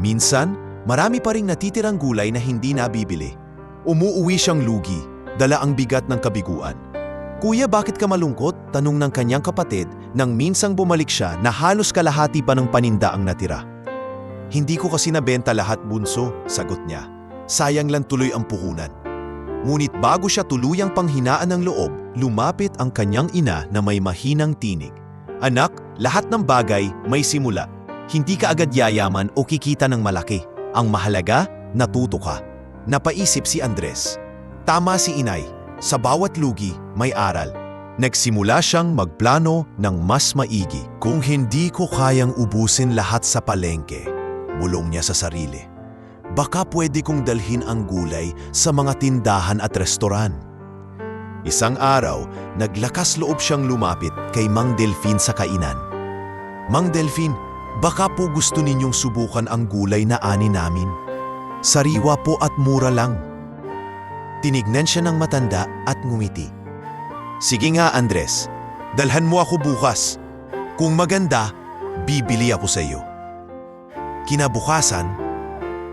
Minsan, marami pa ring natitirang gulay na hindi nabibili. Umuuwi siyang lugi, dala ang bigat ng kabiguan. Kuya, bakit ka malungkot? Tanong ng kanyang kapatid nang minsang bumalik siya na halos kalahati pa ng paninda ang natira. Hindi ko kasi nabenta lahat, bunso, sagot niya. Sayang lang tuloy ang puhunan. Ngunit bago siya tuluyang panghinaan ng loob, lumapit ang kanyang ina na may mahinang tinig. Anak, lahat ng bagay may simula. Hindi ka agad yayaman o kikita ng malaki. Ang mahalaga, natuto ka. Napaisip si Andres. Tama si inay, sa bawat lugi may aral. Nagsimula siyang magplano ng mas maigi. Kung hindi ko kayang ubusin lahat sa palengke, bulong niya sa sarili. Baka pwede kong dalhin ang gulay sa mga tindahan at restoran. Isang araw, naglakas loob siyang lumapit kay Mang Delfin sa kainan. Mang Delfin, baka po gusto ninyong subukan ang gulay na ani namin. Sariwa po at mura lang. Tinignan siya ng matanda at ngumiti. Sige nga, Andres, dalhan mo ako bukas. Kung maganda, bibili ako sa iyo. Kinabukasan,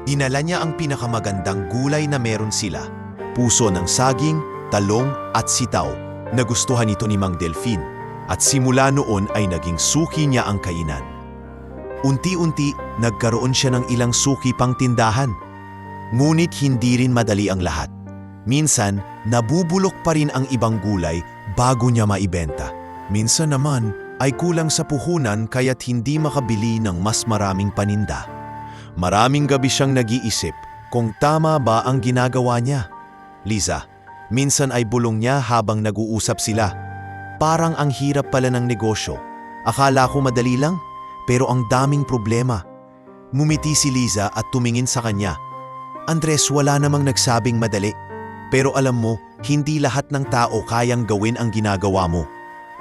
dinala niya ang pinakamagandang gulay na meron sila. Puso ng saging, talong at sitaw. Nagustuhan ito ni Mang Delfin at simula noon ay naging suki niya ang kainan. Unti-unti, nagkaroon siya ng ilang suki pang tindahan. Ngunit hindi rin madali ang lahat. Minsan, nabubulok pa rin ang ibang gulay bago niya maibenta. Minsan naman, ay kulang sa puhunan kaya't hindi makabili ng mas maraming paninda. Maraming gabi siyang nag-iisip kung tama ba ang ginagawa niya. Liza, minsan ay bulong niya habang nag-uusap sila. Parang ang hirap pala ng negosyo. Akala ko madali lang, pero ang daming problema. Ngumiti si Liza at tumingin sa kanya. Andres, wala namang nagsabing madali. Pero alam mo, hindi lahat ng tao kayang gawin ang ginagawa mo.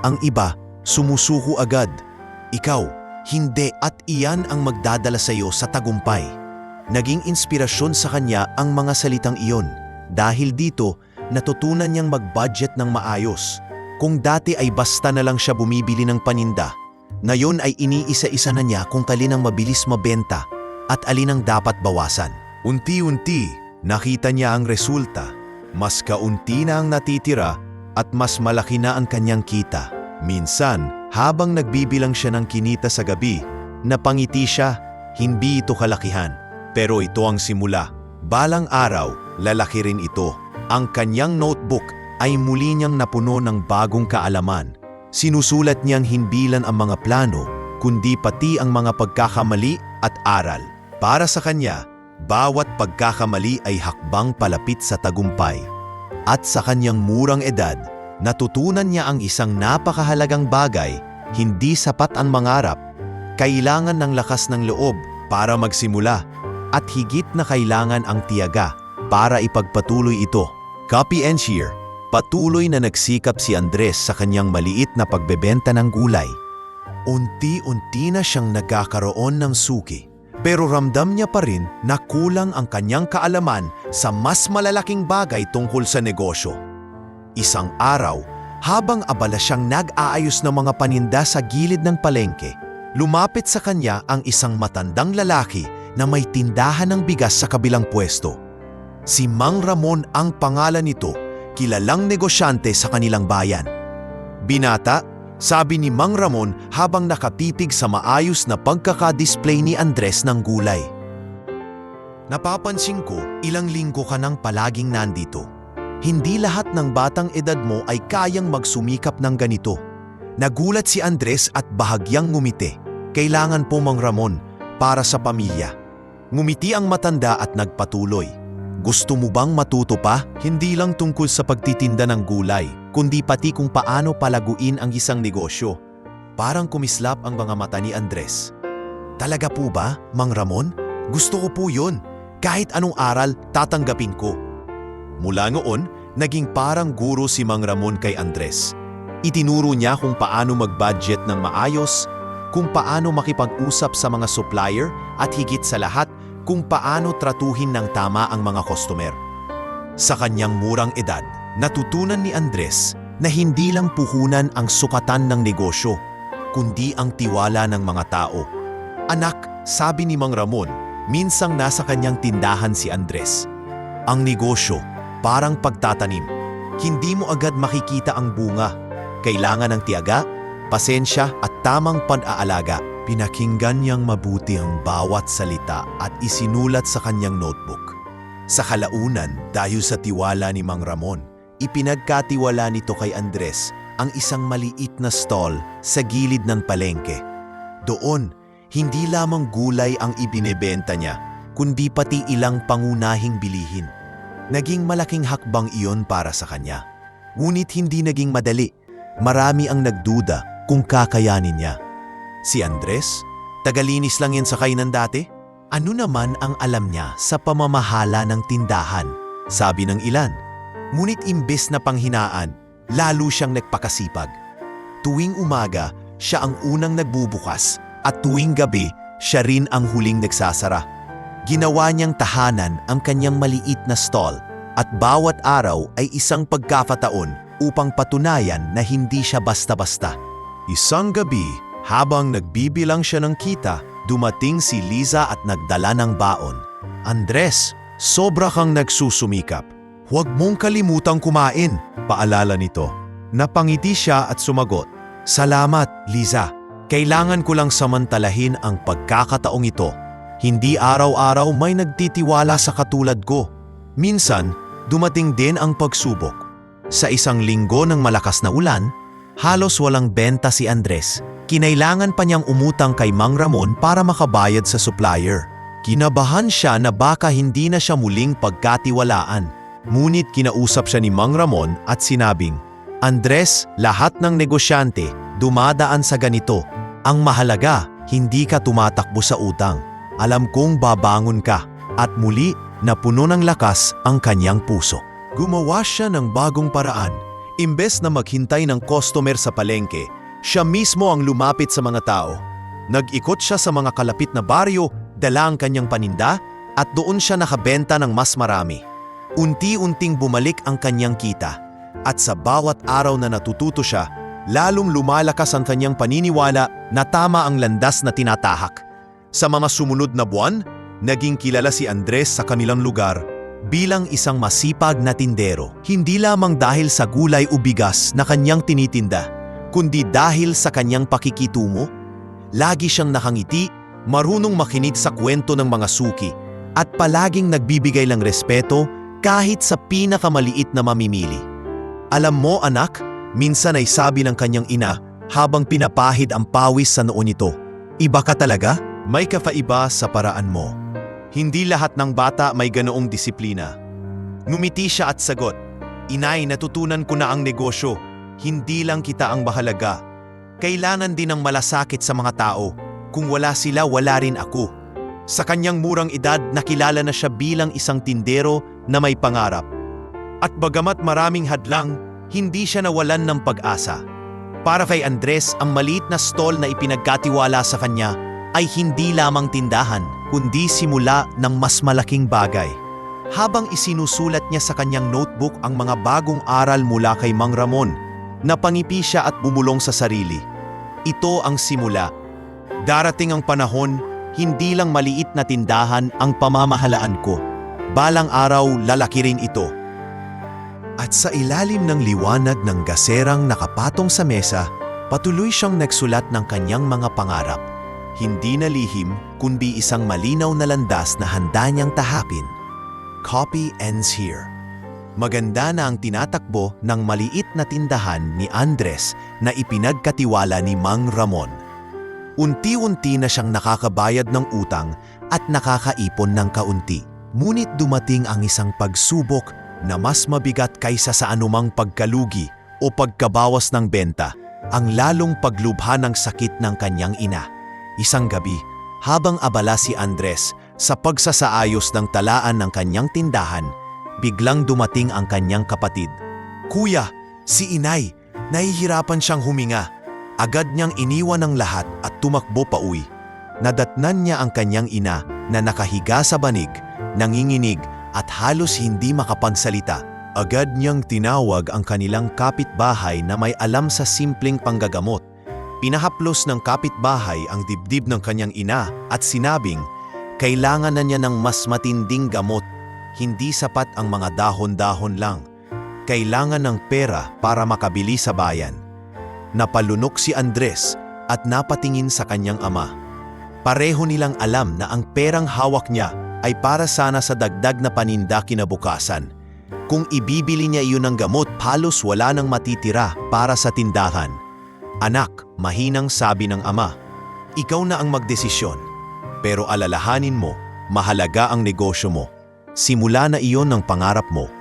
Ang iba, sumusuko agad. Ikaw, hindi, at iyan ang magdadala sa iyo sa tagumpay. Naging inspirasyon sa kanya ang mga salitang iyon. Dahil dito, natutunan niyang mag-budget ng maayos. Kung dati ay basta na lang siya bumibili ng paninda, ngayon ay iniisa-isa na niya kung alin ang mabilis mabenta at alin ang dapat bawasan. Unti-unti, nakita niya ang resulta. Mas kaunti na ang natitira at mas malaki na ang kanyang kita. Minsan, habang nagbibilang siya ng kinita sa gabi, napangiti siya, hindi ito kalakihan. Pero ito ang simula. Balang araw, lalaki rin ito. Ang kanyang notebook ay muli niyang napuno ng bagong kaalaman. Sinusulat niyang hinbilan ang mga plano kundi pati ang mga pagkakamali at aral. Para sa kanya, bawat pagkakamali ay hakbang palapit sa tagumpay. At sa kanyang murang edad, natutunan niya ang isang napakahalagang bagay, hindi sapat ang mangarap. Kailangan ng lakas ng loob para magsimula at higit na kailangan ang tiyaga para ipagpatuloy ito. Copy and share. Patuloy na nagsikap si Andres sa kanyang maliit na pagbebenta ng gulay. Unti-unti na siyang nagkakaroon ng suki. Pero ramdam niya pa rin na kulang ang kanyang kaalaman sa mas malalaking bagay tungkol sa negosyo. Isang araw, habang abala siyang nag-aayos ng mga paninda sa gilid ng palengke, lumapit sa kanya ang isang matandang lalaki na may tindahan ng bigas sa kabilang pwesto. Si Mang Ramon ang pangalan nito, kilalang negosyante sa kanilang bayan. Binata, sabi ni Mang Ramon habang nakatitig sa maayos na pagkaka-display ni Andres ng gulay. Napapansin ko, ilang linggo ka nang palaging nandito. Hindi lahat ng batang edad mo ay kayang magsumikap ng ganito. Nagulat si Andres at bahagyang ngumiti. Kailangan po, Mang Ramon, para sa pamilya. Ngumiti ang matanda at nagpatuloy. Gusto mo bang matuto pa? Hindi lang tungkol sa pagtitinda ng gulay, kundi pati kung paano palaguin ang isang negosyo. Parang kumislap ang mga mata ni Andres. Talaga po ba, Mang Ramon? Gusto ko po yun. Kahit anong aral, tatanggapin ko. Mula noon, naging parang guro si Mang Ramon kay Andres. Itinuro niya kung paano mag-budget ng maayos, kung paano makipag-usap sa mga supplier at higit sa lahat, kung paano tratuhin ng tama ang mga customer. Sa kanyang murang edad, natutunan ni Andres na hindi lang puhunan ang sukatan ng negosyo, kundi ang tiwala ng mga tao. Anak, sabi ni Mang Ramon, minsang nasa kanyang tindahan si Andres. Ang negosyo, parang pagtatanim. Hindi mo agad makikita ang bunga. Kailangan ng tiyaga, pasensya at tamang pag-aalaga. Pinakinggan niyang mabuti ang bawat salita at isinulat sa kanyang notebook. Sa kalaunan, dahil sa tiwala ni Mang Ramon, ipinagkatiwala nito kay Andres ang isang maliit na stall sa gilid ng palengke. Doon, hindi lamang gulay ang ibinebenta niya, kundi pati ilang pangunahing bilihin. Naging malaking hakbang iyon para sa kanya. Ngunit hindi naging madali. Marami ang nagduda kung kakayanin niya. Si Andres, tagalinis lang yan sa kainan dati? Ano naman ang alam niya sa pamamahala ng tindahan? Sabi ng ilan. Ngunit imbes na panghinaan, lalo siyang nagpakasipag. Tuwing umaga, siya ang unang nagbubukas at tuwing gabi, siya rin ang huling nagsasara. Ginawa niyang tahanan ang kanyang maliit na stall at bawat araw ay isang pagkakataon upang patunayan na hindi siya basta-basta. Isang gabi, habang nagbibilang siya ng kita, dumating si Liza at nagdala ng baon. Andres, sobra kang nagsusumikap. Huwag mong kalimutang kumain, paalala nito. Napangiti siya at sumagot, Salamat, Liza. Kailangan ko lang samantalahin ang pagkakataong ito. Hindi araw-araw may nagtitiwala sa katulad ko. Minsan, dumating din ang pagsubok. Sa isang linggo ng malakas na ulan, halos walang benta si Andres. Kinailangan pa niyang umutang kay Mang Ramon para makabayad sa supplier. Kinabahan siya na baka hindi na siya muling pagkatiwalaan. Ngunit kinausap siya ni Mang Ramon at sinabing, Andres, lahat ng negosyante dumadaan sa ganito. Ang mahalaga, hindi ka tumatakbo sa utang. Alam kong babangon ka. At muli, napuno ng lakas ang kanyang puso. Gumawa siya ng bagong paraan. Imbes na maghintay ng customer sa palengke, siya mismo ang lumapit sa mga tao. Nag-ikot siya sa mga kalapit na baryo, dala ang kanyang paninda, at doon siya nakabenta ng mas marami. Unti-unting bumalik ang kanyang kita, at sa bawat araw na natututo siya, lalong lumalakas ang kanyang paniniwala na tama ang landas na tinatahak. Sa mga sumunod na buwan, naging kilala si Andres sa kanilang lugar bilang isang masipag na tindero. Hindi lamang dahil sa gulay o bigas na kanyang tinitinda, kundi dahil sa kanyang pakikitungo. Lagi siyang nakangiti, marunong makinig sa kwento ng mga suki, at palaging nagbibigay ng respeto kahit sa pinakamaliit na mamimili. Alam mo anak, minsan ay sabi ng kanyang ina habang pinapahid ang pawis sa noo nito, Iba ka talaga? May kakaiba sa paraan mo. Hindi lahat ng bata may ganoong disiplina. Ngumiti siya at sagot, "Inay, natutunan ko na ang negosyo. Hindi lang kita ang mahalaga. Kailangan din ng malasakit sa mga tao. Kung wala sila, wala rin ako." Sa kanyang murang edad, nakilala na siya bilang isang tindero na may pangarap. At bagamat maraming hadlang, hindi siya nawalan ng pag-asa. Para kay Andres, ang maliit na stall na ipinagkatiwala sa kanya ay hindi lamang tindahan, kundi simula ng mas malaking bagay. Habang isinusulat niya sa kanyang notebook ang mga bagong aral mula kay Mang Ramon, napangipi siya at bumulong sa sarili. Ito ang simula. Darating ang panahon, hindi lang maliit na tindahan ang pamamahalaan ko. Balang araw, lalaki rin ito. At sa ilalim ng liwanag ng gaserang nakapatong sa mesa, patuloy siyang nagsulat ng kanyang mga pangarap. Hindi na lihim, kundi isang malinaw na landas na handa niyang tahapin. Copy ends here. Maganda na ang tinatakbo ng maliit na tindahan ni Andres na ipinagkatiwala ni Mang Ramon. Unti-unti na siyang nakakabayad ng utang at nakakaipon ng kaunti. Ngunit dumating ang isang pagsubok na mas mabigat kaysa sa anumang pagkalugi o pagkabawas ng benta, ang lalong paglubha ng sakit ng kanyang ina. Isang gabi, habang abala si Andres sa pagsasaayos ng talaan ng kanyang tindahan, biglang dumating ang kanyang kapatid. "Kuya, si Inay, nahihirapan siyang huminga." Agad niyang iniwan ang lahat at tumakbo pa uwi. Nadatnan niya ang kanyang ina na nakahiga sa banig, nanginginig at halos hindi makapagsalita. Agad niyang tinawag ang kanilang kapitbahay na may alam sa simpleng panggagamot. Pinahaplos ng kapitbahay ang dibdib ng kanyang ina at sinabing, kailangan na niya ng mas matinding gamot. Hindi sapat ang mga dahon-dahon lang. Kailangan ng pera para makabili sa bayan. Napalunok si Andres at napatingin sa kanyang ama. Pareho nilang alam na ang perang hawak niya ay para sana sa dagdag na paninda kinabukasan. Kung ibibili niya iyon ng gamot, halos wala nang matitira para sa tindahan. "Anak," mahinang sabi ng ama, "ikaw na ang magdesisyon. Pero alalahanin mo, mahalaga ang negosyo mo. Simula na iyon ang pangarap mo."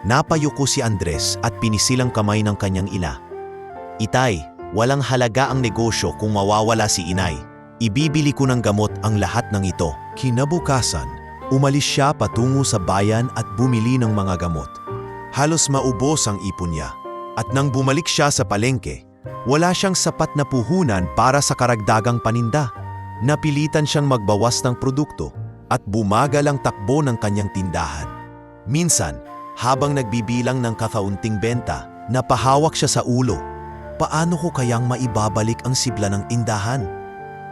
Napayuko si Andres at pinisilang kamay ng kanyang ina. "Itay, walang halaga ang negosyo kung mawawala si Inay. Ibibili ko ng gamot ang lahat ng ito." Kinabukasan, umalis siya patungo sa bayan at bumili ng mga gamot. Halos maubos ang ipon niya. At nang bumalik siya sa palengke, wala siyang sapat na puhunan para sa karagdagang paninda. Napilitan siyang magbawas ng produkto at bumagal ang takbo ng kanyang tindahan. Minsan, habang nagbibilang ng kakaunting benta, napahawak siya sa ulo. Paano ko kayang maibabalik ang sigla ng tindahan?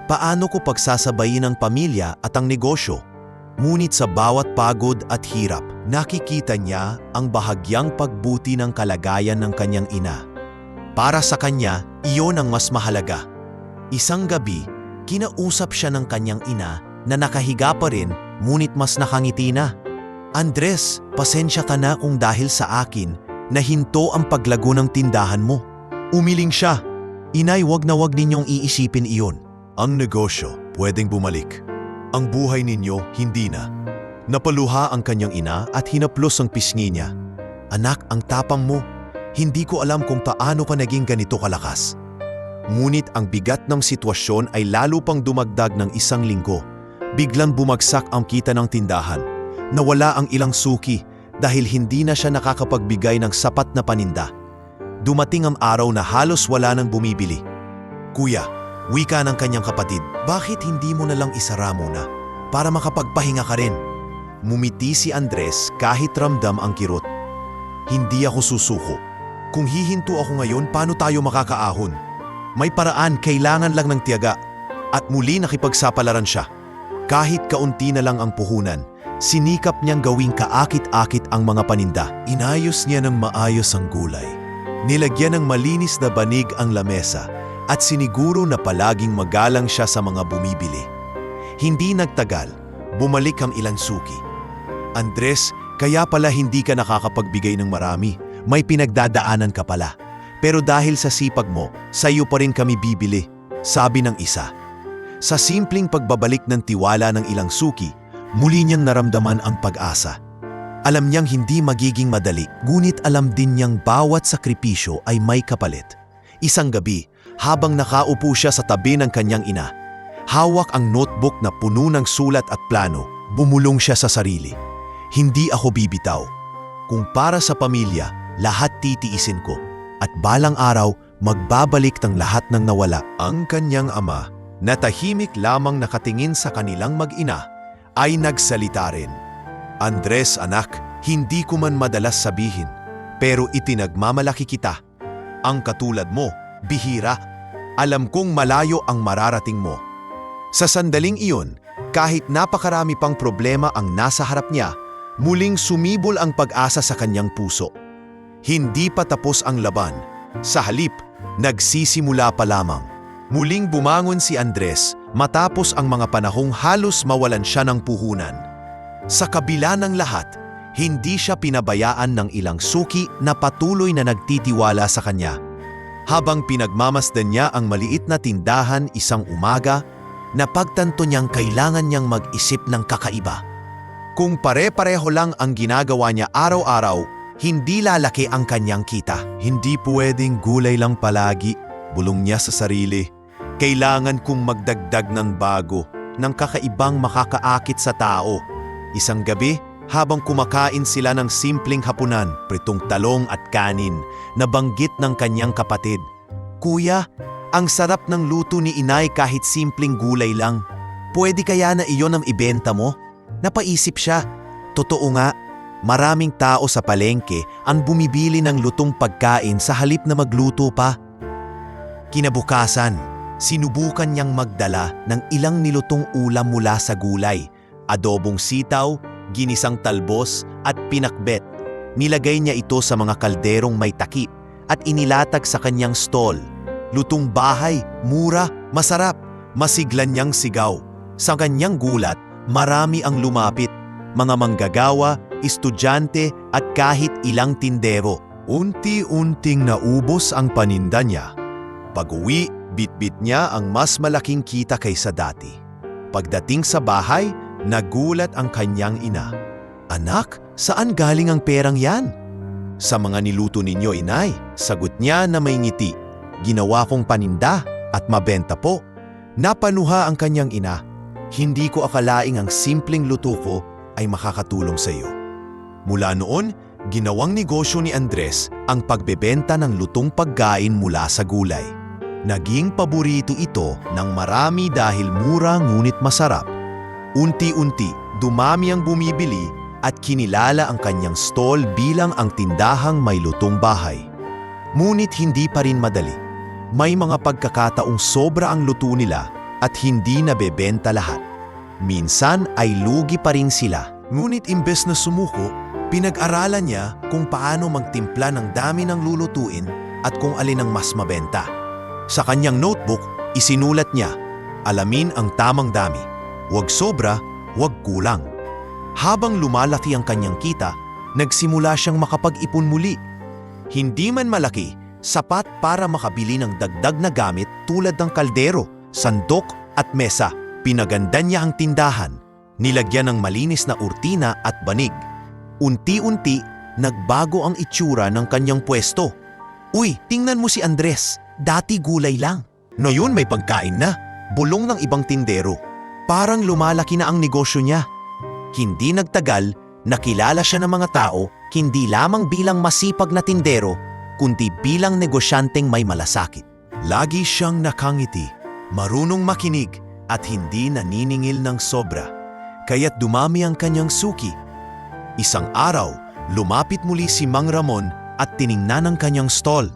Paano ko pagsasabayin ang pamilya at ang negosyo? Ngunit sa bawat pagod at hirap, nakikita niya ang bahagyang pagbuti ng kalagayan ng kanyang ina. Para sa kanya, iyon ang mas mahalaga. Isang gabi, kinausap siya ng kanyang ina na nakahiga pa rin, ngunit mas nakangiti na. "Andres, pasensya ka na kung dahil sa akin, nahinto ang paglago ng tindahan mo." Umiling siya. "Inay, wag na wag ninyong iisipin iyon. Ang negosyo pwedeng bumalik. Ang buhay ninyo, hindi na." Napaluha ang kanyang ina at hinaplos ang pisngi niya. "Anak, ang tapang mo. Hindi ko alam kung paano ka naging ganito kalakas." Ngunit ang bigat ng sitwasyon ay lalo pang dumagdag ng isang linggo. Biglang bumagsak ang kita ng tindahan. Nawala ang ilang suki dahil hindi na siya nakakapagbigay ng sapat na paninda. Dumating ang araw na halos wala nang bumibili. "Kuya," wika ng kanyang kapatid, "bakit hindi mo na lang isara muna para makapagpahinga ka rin?" Mumiti si Andres kahit ramdam ang kirot. "Hindi ako susuko. Kung hihinto ako ngayon, paano tayo makakaahon? May paraan, kailangan lang ng tiyaga." At muli nakipagsapalaran siya. Kahit kaunti na lang ang puhunan, sinikap niyang gawing kaakit-akit ang mga paninda. Inayos niya ng maayos ang gulay. Nilagyan ng malinis na banig ang lamesa at siniguro na palaging magalang siya sa mga bumibili. Hindi nagtagal, bumalik ang ilang suki. "Andres, kaya pala hindi ka nakakapagbigay ng marami. May pinagdadaanan ka pala. Pero dahil sa sipag mo, sa iyo pa rin kami bibili," sabi ng isa. Sa simpleng pagbabalik ng tiwala ng ilang suki, muli niyang naramdaman ang pag-asa. Alam niyang hindi magiging madali, ngunit alam din niyang bawat sakripisyo ay may kapalit. Isang gabi, habang nakaupo siya sa tabi ng kanyang ina, hawak ang notebook na puno ng sulat at plano, bumulong siya sa sarili. Hindi ako bibitaw. Kung para sa pamilya, lahat titiisin ko. At balang araw, magbabalik ng lahat ng nawala. Ang kanyang ama, na tahimik lamang nakatingin sa kanilang mag-ina, ay nagsalita rin. Andres anak, hindi ko man madalas sabihin, pero itinagmamalaki kita. Ang katulad mo, bihira. Alam kong malayo ang mararating mo. Sa sandaling iyon, kahit napakarami pang problema ang nasa harap niya, muling sumibol ang pag-asa sa kanyang puso. Hindi pa tapos ang laban. Sa halip, nagsisimula pa lamang. Muling bumangon si Andres matapos ang mga panahong halos mawalan siya ng puhunan. Sa kabila ng lahat, hindi siya pinabayaan ng ilang suki na patuloy na nagtitiwala sa kanya. Habang pinagmamasdan niya ang maliit na tindahan isang umaga, napagtanto niyang kailangan niyang mag-isip ng kakaiba. Kung pare-pareho lang ang ginagawa niya araw-araw, hindi lalaki ang kanyang kita. Hindi pwedeng gulay lang palagi, bulong niya sa sarili. Kailangan kong magdagdag ng bago, ng kakaibang makakaakit sa tao. Isang gabi, habang kumakain sila ng simpleng hapunan, pritong talong at kanin, nabanggit ng kanyang kapatid. Kuya, ang sarap ng luto ni inay kahit simpleng gulay lang. Pwede kaya na iyon ang ibenta mo? Napaisip siya. Totoo nga, maraming tao sa palengke ang bumibili ng lutong pagkain sa halip na magluto pa. Kinabukasan, sinubukan niyang magdala ng ilang nilutong ulam mula sa gulay, adobong sitaw, ginisang talbos at pinakbet. Nilagay niya ito sa mga kalderong may takip at inilatag sa kanyang stall. Lutong bahay, mura, masarap, masiglan niyang sigaw. Sa kanyang gulat, marami ang lumapit, mga manggagawa, estudyante at kahit ilang tindero. Unti-unting naubos ang paninda niya. Pag-uwi, bitbit niya ang mas malaking kita kaysa dati. Pagdating sa bahay, nagulat ang kanyang ina. Anak, saan galing ang perang yan? Sa mga niluto ninyo, inay, sagot niya na may ngiti. Ginawa kong paninda at mabenta po. Napanuha ang kanyang ina. Hindi ko akalaing ang simpleng luto ko ay makakatulong sa iyo. Mula noon, ginawang negosyo ni Andres ang pagbebenta ng lutong pagkain mula sa gulay. Naging paborito ito ng marami dahil mura ngunit masarap. Unti-unti, dumami ang bumibili at kinilala ang kanyang stall bilang ang tindahang may lutong bahay. Ngunit hindi pa rin madali. May mga pagkakataong sobra ang luto nila at hindi nabebenta lahat. Minsan ay lugi pa rin sila. Ngunit imbes na sumuko, pinag-aralan niya kung paano magtimpla ng dami ng lulutuin at kung alin ang mas mabenta. Sa kanyang notebook, isinulat niya, alamin ang tamang dami. Huwag sobra, huwag kulang. Habang lumalaki ang kanyang kita, nagsimula siyang makapag-ipon muli. Hindi man malaki, sapat para makabili ng dagdag na gamit tulad ng kaldero, sandok at mesa. Pinaganda niya ang tindahan, nilagyan ng malinis na urtina at banig. Unti-unti, nagbago ang itsura ng kanyang pwesto. Uy, tingnan mo si Andres, dati gulay lang. Ngayon may pagkain na, bulong ng ibang tindero. Parang lumalaki na ang negosyo niya. Hindi nagtagal, nakilala siya ng mga tao, hindi lamang bilang masipag na tindero, kundi bilang negosyanteng may malasakit. Lagi siyang nakangiti, marunong makinig, at hindi naniningil ng sobra. Kaya't dumami ang kanyang suki. Isang araw, lumapit muli si Mang Ramon at tiningnan ang kanyang stall.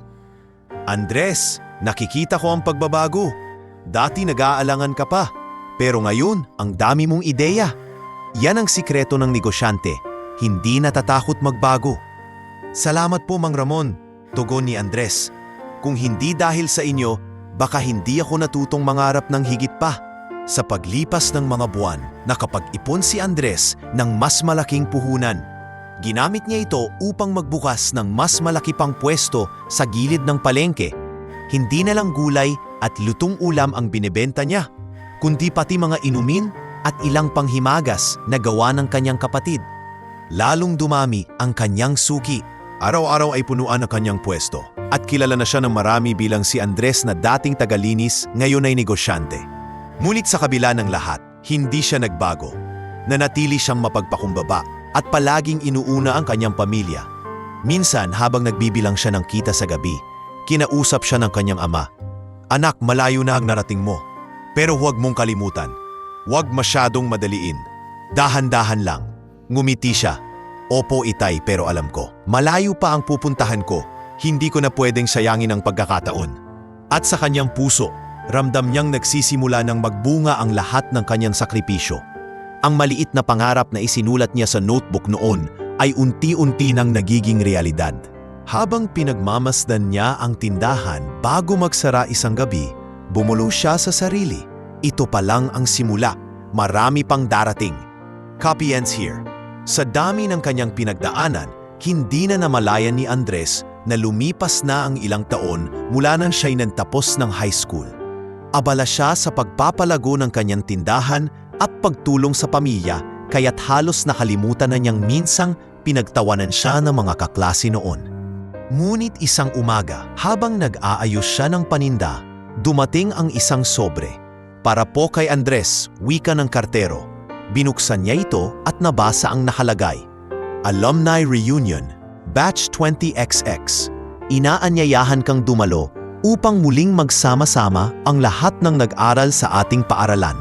Andres, nakikita ko ang pagbabago. Dati nag-aalangan ka pa, pero ngayon ang dami mong ideya. Yan ang sikreto ng negosyante, hindi natatakot magbago. Salamat po Mang Ramon, tugon ni Andres. Kung hindi dahil sa inyo, baka hindi ako natutong mangarap ng higit pa. Sa paglipas ng mga buwan, nakapag-ipon si Andres ng mas malaking puhunan. Ginamit niya ito upang magbukas ng mas malaki pang pwesto sa gilid ng palengke. Hindi na lang gulay at lutong ulam ang binebenta niya, kundi pati mga inumin at ilang panghimagas na gawa ng kanyang kapatid. Lalong dumami ang kanyang suki. Araw-araw ay punuan ang kanyang pwesto at kilala na siya ng marami bilang si Andres na dating tagalinis, ngayon ay negosyante. Ngunit sa kabila ng lahat, hindi siya nagbago. Nanatili siyang mapagpakumbaba at palaging inuuna ang kanyang pamilya. Minsan habang nagbibilang siya ng kita sa gabi, kinausap siya ng kanyang ama. Anak, malayo na ang narating mo. Pero huwag mong kalimutan. Huwag masyadong madaliin. Dahan-dahan lang. Ngumiti siya. Opo, itay, pero alam ko. Malayo pa ang pupuntahan ko. Hindi ko na pwedeng sayangin ang pagkakataon. At sa kanyang puso, ramdam niyang nagsisimula ng magbunga ang lahat ng kanyang sakripisyo. Ang maliit na pangarap na isinulat niya sa notebook noon ay unti-unti nang nagiging realidad. Habang pinagmamasdan niya ang tindahan bago magsara isang gabi, bumulong siya sa sarili. Ito pa lang ang simula. Marami pang darating. Copy ends here. Sa dami ng kanyang pinagdaanan, hindi na namalayan ni Andres na lumipas na ang ilang taon mula nang siya'y nagtapos ng high school. Abala siya sa pagpapalago ng kanyang tindahan at pagtulong sa pamilya, kaya't halos nakalimutan na niyang minsang pinagtawanan siya ng mga kaklase noon. Ngunit isang umaga, habang nag-aayos siya ng paninda, dumating ang isang sobre. Para po kay Andres, wika ng kartero. Binuksan niya ito at nabasa ang nakalagay. Alumni Reunion, Batch 20XX. Inaanyayahan kang dumalo upang muling magsama-sama ang lahat ng nag-aral sa ating paaralan.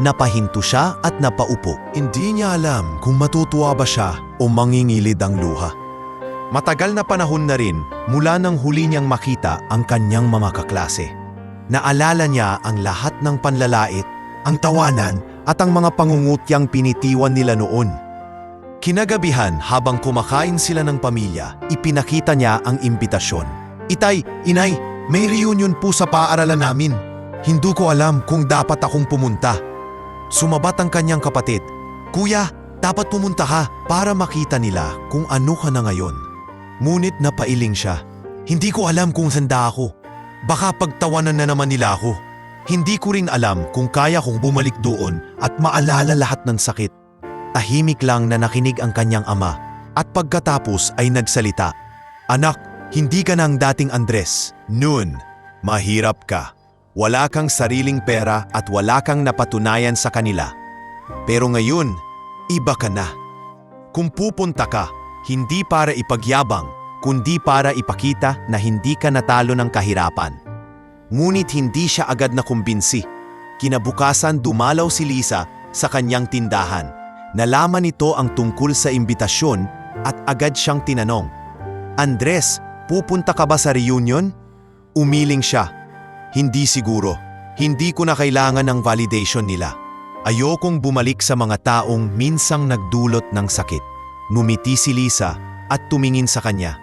Napahinto siya at napaupo. Hindi niya alam kung matutuwa ba siya o mangingilid ang luha. Matagal na panahon na rin mula nang huli niyang makita ang kanyang mga kaklase. Naalala niya ang lahat ng panlalait, ang tawanan at ang mga pangungutyang pinitiwan nila noon. Kinagabihan habang kumakain sila ng pamilya, ipinakita niya ang imbitasyon. Itay, inay, may reunion po sa paaralan namin. Hindi ko alam kung dapat akong pumunta. Sumabat ang kanyang kapatid. Kuya, dapat pumunta ka para makita nila kung ano ka na ngayon. Ngunit napailing siya. Hindi ko alam kung sanda ako. Baka pagtawanan na naman nila ako. Hindi ko rin alam kung kaya kong bumalik doon at maalala lahat ng sakit. Tahimik lang na nakinig ang kanyang ama at pagkatapos ay nagsalita. Anak, hindi ka na ang dating Andres. Noon, mahirap ka. Wala kang sariling pera at wala kang napatunayan sa kanila. Pero ngayon, iba ka na. Kung pupunta ka, hindi para ipagyabang, kundi para ipakita na hindi ka natalo ng kahirapan. Ngunit hindi siya agad nakumbinsi. Kinabukasan dumalaw si Lisa sa kanyang tindahan. Nalaman nito ang tungkol sa imbitasyon at agad siyang tinanong, Andres, pupunta ka ba sa reunion? Umiling siya. Hindi siguro. Hindi ko na kailangan ng validation nila. Ayokong bumalik sa mga taong minsang nagdulot ng sakit. Ngumiti si Lisa at tumingin sa kanya.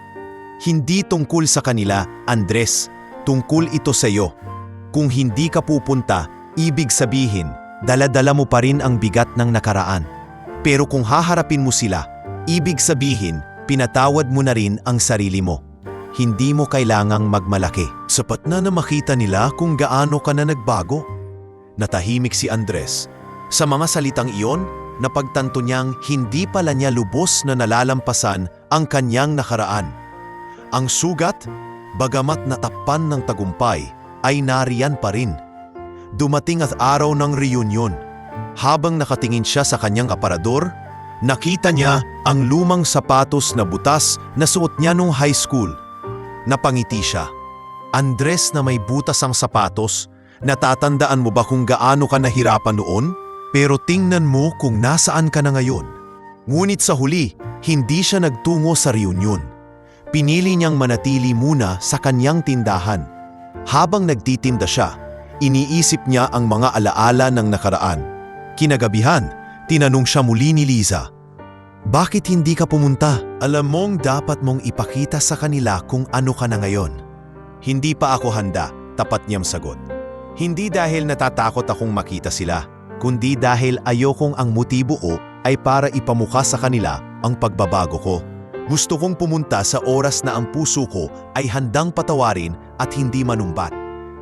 Hindi tungkol sa kanila, Andres. Tungkol ito sa iyo. Kung hindi ka pupunta, ibig sabihin, dala-dala mo pa rin ang bigat ng nakaraan. Pero kung haharapin mo sila, ibig sabihin, pinatawad mo na rin ang sarili mo. Hindi mo kailangang magmalaki. Sapat na makita nila kung gaano ka na nagbago. Natahimik si Andres. Sa mga salitang iyon, napagtanto niyang hindi pala niya lubos na nalalampasan ang kanyang nakaraan. Ang sugat, bagamat natakpan ng tagumpay, ay nariyan pa rin. Dumating at araw ng reunion. Habang nakatingin siya sa kanyang aparador, nakita niya ang lumang sapatos na butas na suot niya nung high school. Napangiti siya. Andres na may butas ang sapatos, natatandaan mo ba kung gaano ka nahirapan noon? Pero tingnan mo kung nasaan ka na ngayon. Ngunit sa huli, hindi siya nagtungo sa reunion. Pinili niyang manatili muna sa kanyang tindahan. Habang nagtitinda siya, iniisip niya ang mga alaala ng nakaraan. Kinagabihan, tinanong siya muli ni Liza, bakit hindi ka pumunta? Alam mong dapat mong ipakita sa kanila kung ano ka na ngayon. Hindi pa ako handa, tapat niyang sagot. Hindi dahil natatakot akong makita sila, kundi dahil ayokong ang motibo ko ay para ipamukha sa kanila ang pagbabago ko. Gusto kong pumunta sa oras na ang puso ko ay handang patawarin at hindi manumbat.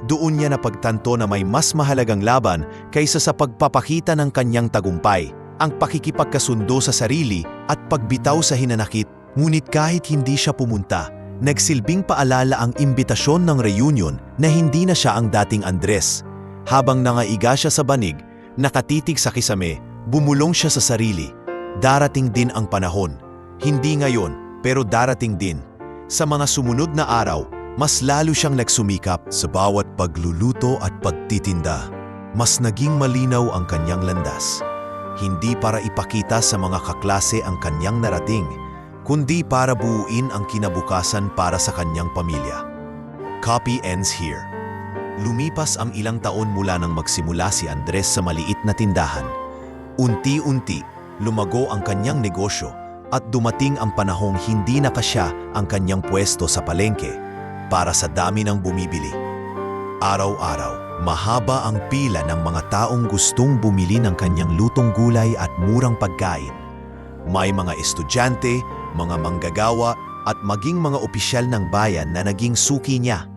Doon niya napagtanto na may mas mahalagang laban kaysa sa pagpapakita ng kanyang tagumpay, ang pakikipagkasundo sa sarili at pagbitaw sa hinanakit. Ngunit kahit hindi siya pumunta, nagsilbing paalala ang imbitasyon ng reunion na hindi na siya ang dating Andres. Habang nangaiga siya sa banig, nakatitig sa kisame, bumulong siya sa sarili. Darating din ang panahon. Hindi ngayon, pero darating din. Sa mga sumunod na araw, mas lalo siyang nagsumikap sa bawat pagluluto at pagtitinda. Mas naging malinaw ang kanyang landas. Hindi para ipakita sa mga kaklase ang kanyang narating, kundi para buuin ang kinabukasan para sa kanyang pamilya. Copy ends here. Lumipas ang ilang taon mula nang magsimula si Andres sa maliit na tindahan. Unti-unti, lumago ang kanyang negosyo at dumating ang panahong hindi na kasya ang kanyang pwesto sa palengke para sa dami ng bumibili. Araw-araw, mahaba ang pila ng mga taong gustong bumili ng kanyang lutong gulay at murang pagkain. May mga estudyante, mga manggagawa at maging mga opisyal ng bayan na naging suki niya.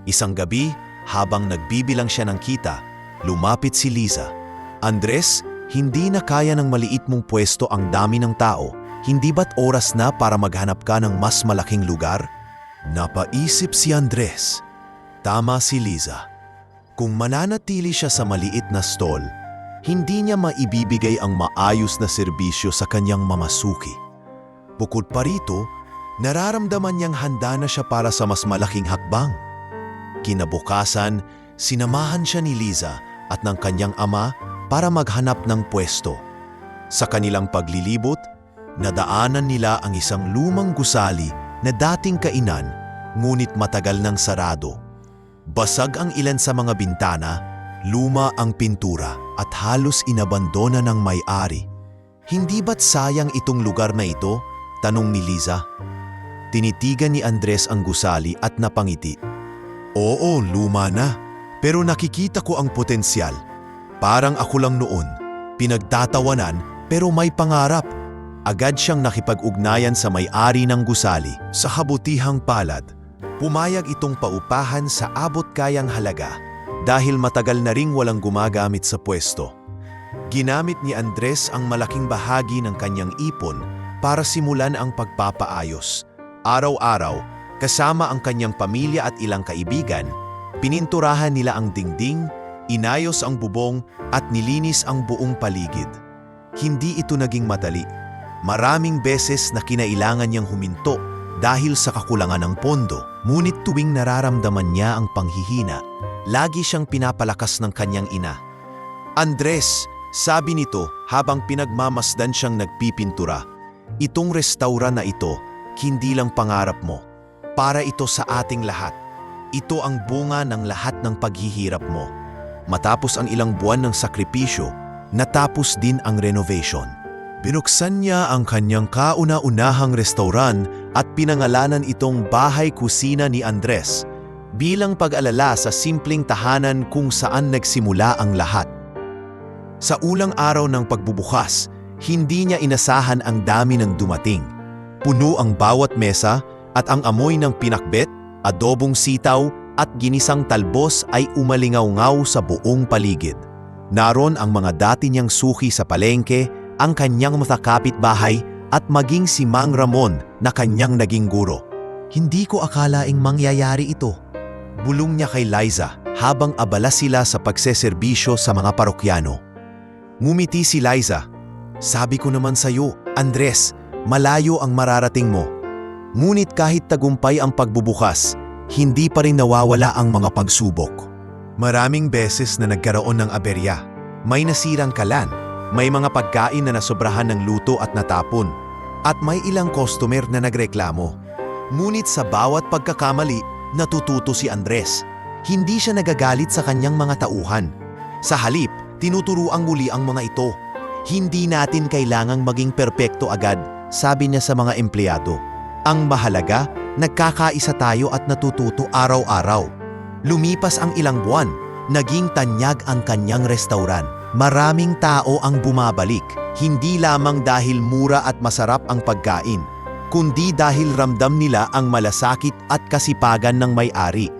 Isang gabi, habang nagbibilang siya ng kita, lumapit si Liza. Andres, hindi na kaya ng maliit mong pwesto ang dami ng tao. Hindi ba't oras na para maghanap ka ng mas malaking lugar? Napaisip si Andres. Tama si Liza. Kung mananatili siya sa maliit na stall, hindi niya maibibigay ang maayos na serbisyo sa kanyang mamasuki. Bukod pa rito, nararamdaman niyang handa na siya para sa mas malaking hakbang. Kinabukasan, sinamahan siya ni Liza at ng kanyang ama para maghanap ng pwesto. Sa kanilang paglilibot, nadaanan nila ang isang lumang gusali na dating kainan, ngunit matagal nang sarado. Basag ang ilan sa mga bintana, luma ang pintura at halos inabandona ng may-ari. Hindi ba't sayang itong lugar na ito? Tanong ni Liza. Tinitigan ni Andres ang gusali at napangiti. Oo, luma na. Pero nakikita ko ang potensyal. Parang ako lang noon. Pinagtatawanan pero may pangarap. Agad siyang nakipag-ugnayan sa may-ari ng gusali. Sa kabutihang palad, pumayag itong paupahan sa abot kayang halaga dahil matagal na ring walang gumagamit sa pwesto. Ginamit ni Andres ang malaking bahagi ng kanyang ipon para simulan ang pagpapaayos. Araw-araw, kasama ang kanyang pamilya at ilang kaibigan, pininturahan nila ang dingding, inayos ang bubong at nilinis ang buong paligid. Hindi ito naging madali. Maraming beses na kinailangan niyang huminto dahil sa kakulangan ng pondo. Ngunit tuwing nararamdaman niya ang panghihina, lagi siyang pinapalakas ng kanyang ina. Andres, sabi nito habang pinagmamasdan siyang nagpipintura, itong restaurant na ito, hindi lang pangarap mo. Para ito sa ating lahat. Ito ang bunga ng lahat ng paghihirap mo. Matapos ang ilang buwan ng sakripisyo, natapos din ang renovation. Binuksan niya ang kanyang kauna-unahang restaurant at pinangalanan itong Bahay Kusina ni Andres bilang pag-alala sa simpleng tahanan kung saan nagsimula ang lahat. Sa ulang araw ng pagbubukas, hindi niya inasahan ang dami ng dumating. Puno ang bawat mesa at ang amoy ng pinakbet, adobong sitaw at ginisang talbos ay umalingaw-ngaw sa buong paligid. Naroon ang mga dati niyang suki sa palengke, ang kanyang matakapit bahay at maging si Mang Ramon na kanyang naging guro. Hindi ko akalaing mangyayari ito. Bulong niya kay Liza habang abala sila sa pagseserbisyo sa mga parokyano. Ngumiti si Liza. Sabi ko naman sa'yo, Andres, malayo ang mararating mo. Ngunit kahit tagumpay ang pagbubukas, hindi pa rin nawawala ang mga pagsubok. Maraming beses na nagkaroon ng aberya. May nasirang kalan, may mga pagkain na nasobrahan ng luto at natapon, at may ilang customer na nagreklamo. Ngunit sa bawat pagkakamali, natututo si Andres. Hindi siya nagagalit sa kanyang mga tauhan. Sa halip, tinuturuang muli ang mga ito. Hindi natin kailangang maging perpekto agad, sabi niya sa mga empleyado. Ang mahalaga, nagkakaisa tayo at natututo araw-araw. Lumipas ang ilang buwan, naging tanyag ang kanyang restaurant. Maraming tao ang bumabalik, hindi lamang dahil mura at masarap ang pagkain, kundi dahil ramdam nila ang malasakit at kasipagan ng may-ari.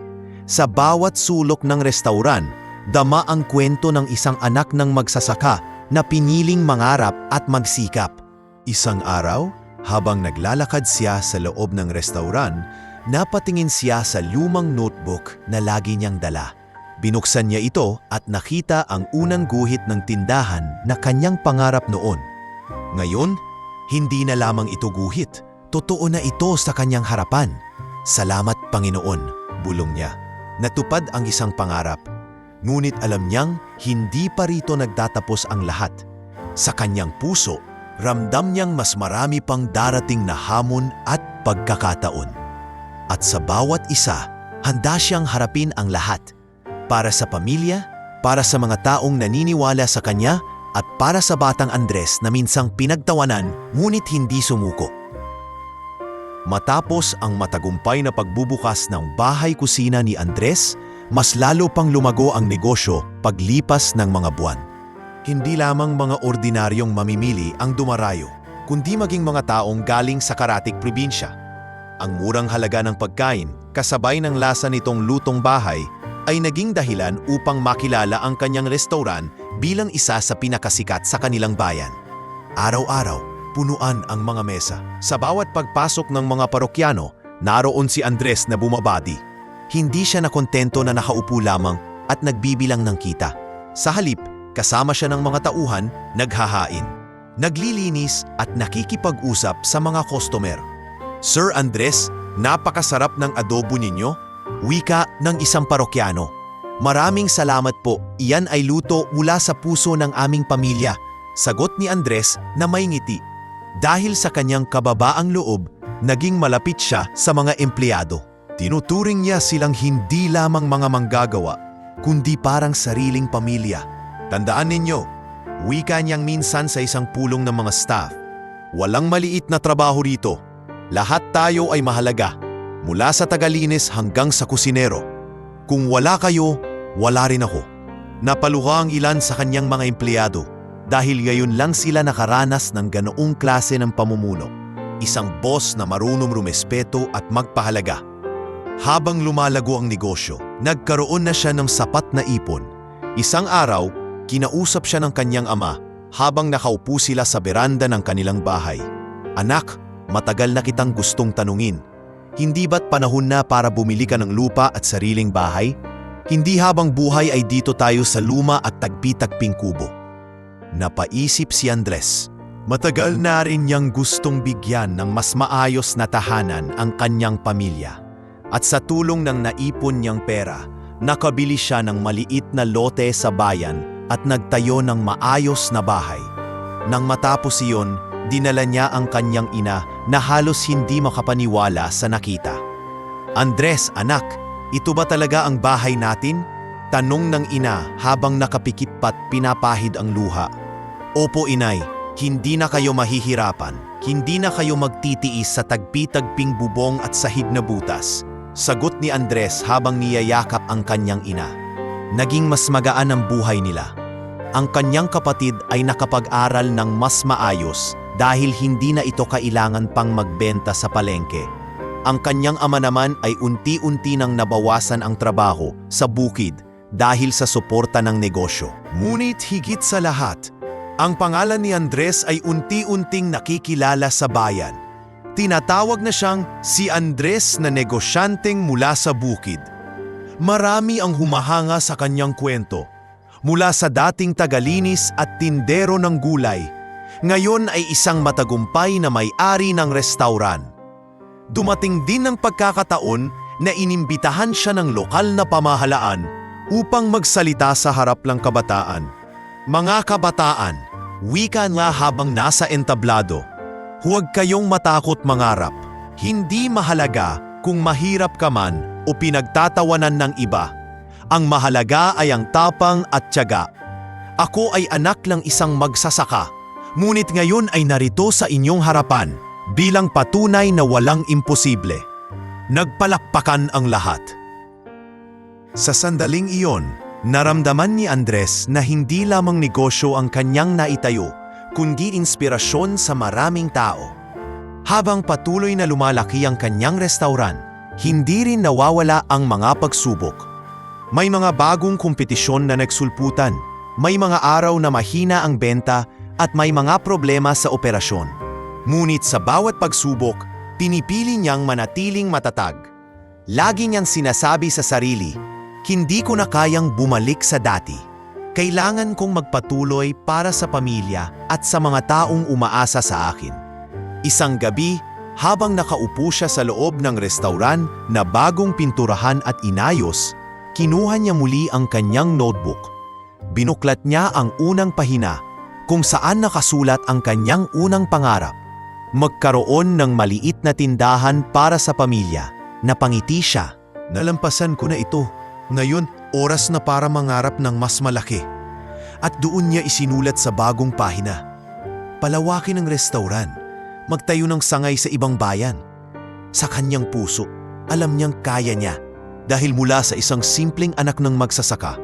sa bawat sulok ng restauran, dama ang kwento ng isang anak ng magsasaka na piniling mangarap at magsikap. Isang araw, habang naglalakad siya sa loob ng restauran, napatingin siya sa lumang notebook na lagi niyang dala. Binuksan niya ito at nakita ang unang guhit ng tindahan na kanyang pangarap noon. Ngayon, hindi na lamang ito guhit. Totoo na ito sa kanyang harapan. Salamat Panginoon, bulong niya. Natupad ang isang pangarap. Ngunit alam niyang hindi pa rito nagtatapos ang lahat. Sa kanyang puso, ramdam niyang mas marami pang darating na hamon at pagkakataon. At sa bawat isa, handa siyang harapin ang lahat. Para sa pamilya, para sa mga taong naniniwala sa kanya, at para sa batang Andres na minsang pinagtawanan ngunit hindi sumuko. Matapos ang matagumpay na pagbubukas ng bahay-kusina ni Andres, mas lalo pang lumago ang negosyo paglipas ng mga buwan. Hindi lamang mga ordinaryong mamimili ang dumarayo, kundi maging mga taong galing sa karatig probinsya. Ang murang halaga ng pagkain, kasabay ng lasa nitong lutong bahay, ay naging dahilan upang makilala ang kanyang restauran bilang isa sa pinakasikat sa kanilang bayan. Araw-araw, punuan ang mga mesa. Sa bawat pagpasok ng mga parokyano, naroon si Andres na bumabati. Hindi siya nakontento na nakaupo lamang at nagbibilang ng kita. Sa halip, kasama siya ng mga tauhan, naghahain, naglilinis at nakikipag-usap sa mga customer. Sir Andres, napakasarap ng adobo ninyo. Wika ng isang parokyano. Maraming salamat po, iyan ay luto mula sa puso ng aming pamilya. Sagot ni Andres na may ngiti. Dahil sa kanyang kababaang loob, naging malapit siya sa mga empleyado. Tinuturing niya silang hindi lamang mga manggagawa, kundi parang sariling pamilya. Tandaan ninyo, wika niyang minsan sa isang pulong ng mga staff. Walang maliit na trabaho rito. Lahat tayo ay mahalaga. Mula sa tagalinis hanggang sa kusinero. Kung wala kayo, wala rin ako. Napaluha ang ilan sa kanyang mga empleyado dahil ngayon lang sila nakaranas ng ganoong klase ng pamumuno. Isang boss na marunong rumespeto at magpahalaga. Habang lumalago ang negosyo, nagkaroon na siya ng sapat na ipon. Isang araw, kinausap siya ng kanyang ama habang nakaupo sila sa beranda ng kanilang bahay. Anak, matagal na kitang gustong tanungin. Hindi ba't panahon na para bumili ka ng lupa at sariling bahay? Hindi habang buhay ay dito tayo sa luma at tagpi-tagping kubo. Napaisip si Andres. Matagal na rin niyang gustong bigyan ng mas maayos na tahanan ang kanyang pamilya. At sa tulong ng naipon niyang pera, nakabili siya ng maliit na lote sa bayan at nagtayo ng maayos na bahay. Nang matapos iyon, dinala niya ang kanyang ina na halos hindi makapaniwala sa nakita. Andres, anak, ito ba talaga ang bahay natin? Tanong ng ina habang nakapikit pat pinapahid ang luha. Opo inay, hindi na kayo mahihirapan. Hindi na kayo magtitiis sa tagpi-tagping bubong at sahig na butas. Sagot ni Andres habang niyayakap ang kanyang ina. Naging mas magaan ang buhay nila. Ang kanyang kapatid ay nakapag-aral ng mas maayos dahil hindi na ito kailangan pang magbenta sa palengke. Ang kanyang ama naman ay unti-unti nang nabawasan ang trabaho sa bukid dahil sa suporta ng negosyo. Ngunit higit sa lahat, ang pangalan ni Andres ay unti-unting nakikilala sa bayan. Tinatawag na siyang si Andres na negosyanteng mula sa bukid. Marami ang humahanga sa kanyang kwento. Mula sa dating tagalinis at tindero ng gulay, ngayon ay isang matagumpay na may-ari ng restauran. Dumating din ang pagkakataon na inimbitahan siya ng lokal na pamahalaan upang magsalita sa harap ng kabataan. Mga kabataan, wika nga habang nasa entablado, huwag kayong matakot mangarap. Hindi mahalaga kung mahirap ka man o pinagtatawanan ng iba. Ang mahalaga ay ang tapang at tiyaga. Ako ay anak ng isang magsasaka. Ngunit ngayon ay narito sa inyong harapan bilang patunay na walang imposible. Nagpalakpakan ang lahat. Sa sandaling iyon, naramdaman ni Andres na hindi lamang negosyo ang kanyang naitayo, kundi inspirasyon sa maraming tao. Habang patuloy na lumalaki ang kanyang restauran, hindi rin nawawala ang mga pagsubok. May mga bagong kompetisyon na nagsulputan, may mga araw na mahina ang benta at may mga problema sa operasyon. Ngunit sa bawat pagsubok, pinipili niyang manatiling matatag. Lagi niyang sinasabi sa sarili, hindi ko na kayang bumalik sa dati. Kailangan kong magpatuloy para sa pamilya at sa mga taong umaasa sa akin. Isang gabi, habang nakaupo siya sa loob ng restauran na bagong pinturahan at inayos, kinuha niya muli ang kanyang notebook. Binuklat niya ang unang pahina kung saan nakasulat ang kanyang unang pangarap. Magkaroon ng maliit na tindahan para sa pamilya. Napangiti siya. Nalampasan ko na ito. Ngayon, oras na para mangarap ng mas malaki. At doon niya isinulat sa bagong pahina. Palawakin ang restauran. Magtayo ng sangay sa ibang bayan. Sa kanyang puso, alam niyang kaya niya. Dahil mula sa isang simpleng anak ng magsasaka,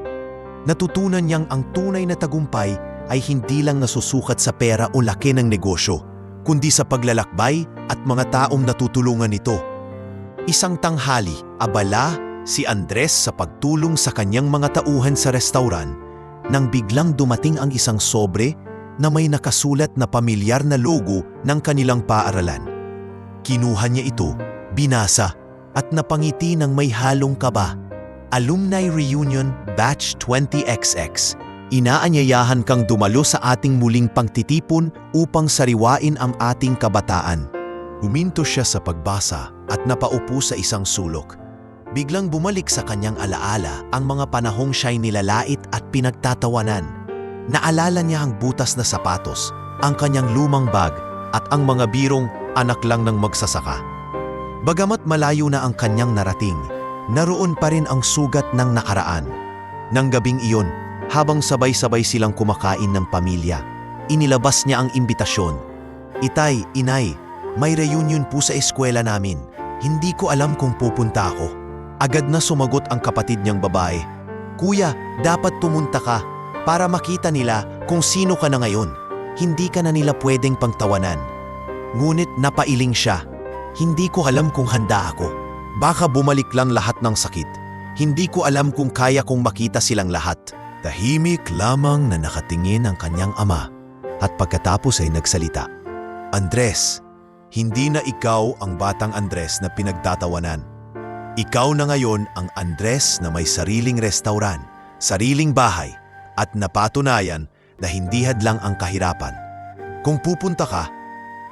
natutunan niyang ang tunay na tagumpay ay hindi lang nasusukat sa pera o laki ng negosyo, kundi sa paglalakbay at mga taong natutulungan nito. Isang tanghali, abala si Andres sa pagtulong sa kanyang mga tauhan sa restauran nang biglang dumating ang isang sobre na may nakasulat na pamilyar na logo ng kanilang paaralan. Kinuha niya ito, binasa at napangiti ng may halong kaba. Alumni Reunion Batch 20XX. Inaanyayahan kang dumalo sa ating muling pagtitipon upang sariwain ang ating kabataan. Huminto siya sa pagbasa at napaupo sa isang sulok. Biglang bumalik sa kanyang alaala ang mga panahong siya'y nilalait at pinagtatawanan. Naalala niya ang butas na sapatos, ang kanyang lumang bag at ang mga birong anak lang ng magsasaka. Bagamat malayo na ang kanyang narating, naroon pa rin ang sugat ng nakaraan. Nang gabing iyon, habang sabay-sabay silang kumakain ng pamilya, inilabas niya ang imbitasyon. Itay, inay, may reunion po sa eskwela namin. Hindi ko alam kung pupunta ako. Agad na sumagot ang kapatid niyang babae. Kuya, dapat pumunta ka para makita nila kung sino ka na ngayon. Hindi ka na nila pwedeng pangtawanan. Ngunit napailing siya. Hindi ko alam kung handa ako. Baka bumalik lang lahat ng sakit. Hindi ko alam kung kaya kong makita silang lahat. Tahimik lamang na nakatingin ang kanyang ama at pagkatapos ay nagsalita. Andres, hindi na ikaw ang batang Andres na pinagtatawanan. Ikaw na ngayon ang Andres na may sariling restauran, sariling bahay, at napatunayan na hindi hadlang ang kahirapan. Kung pupunta ka,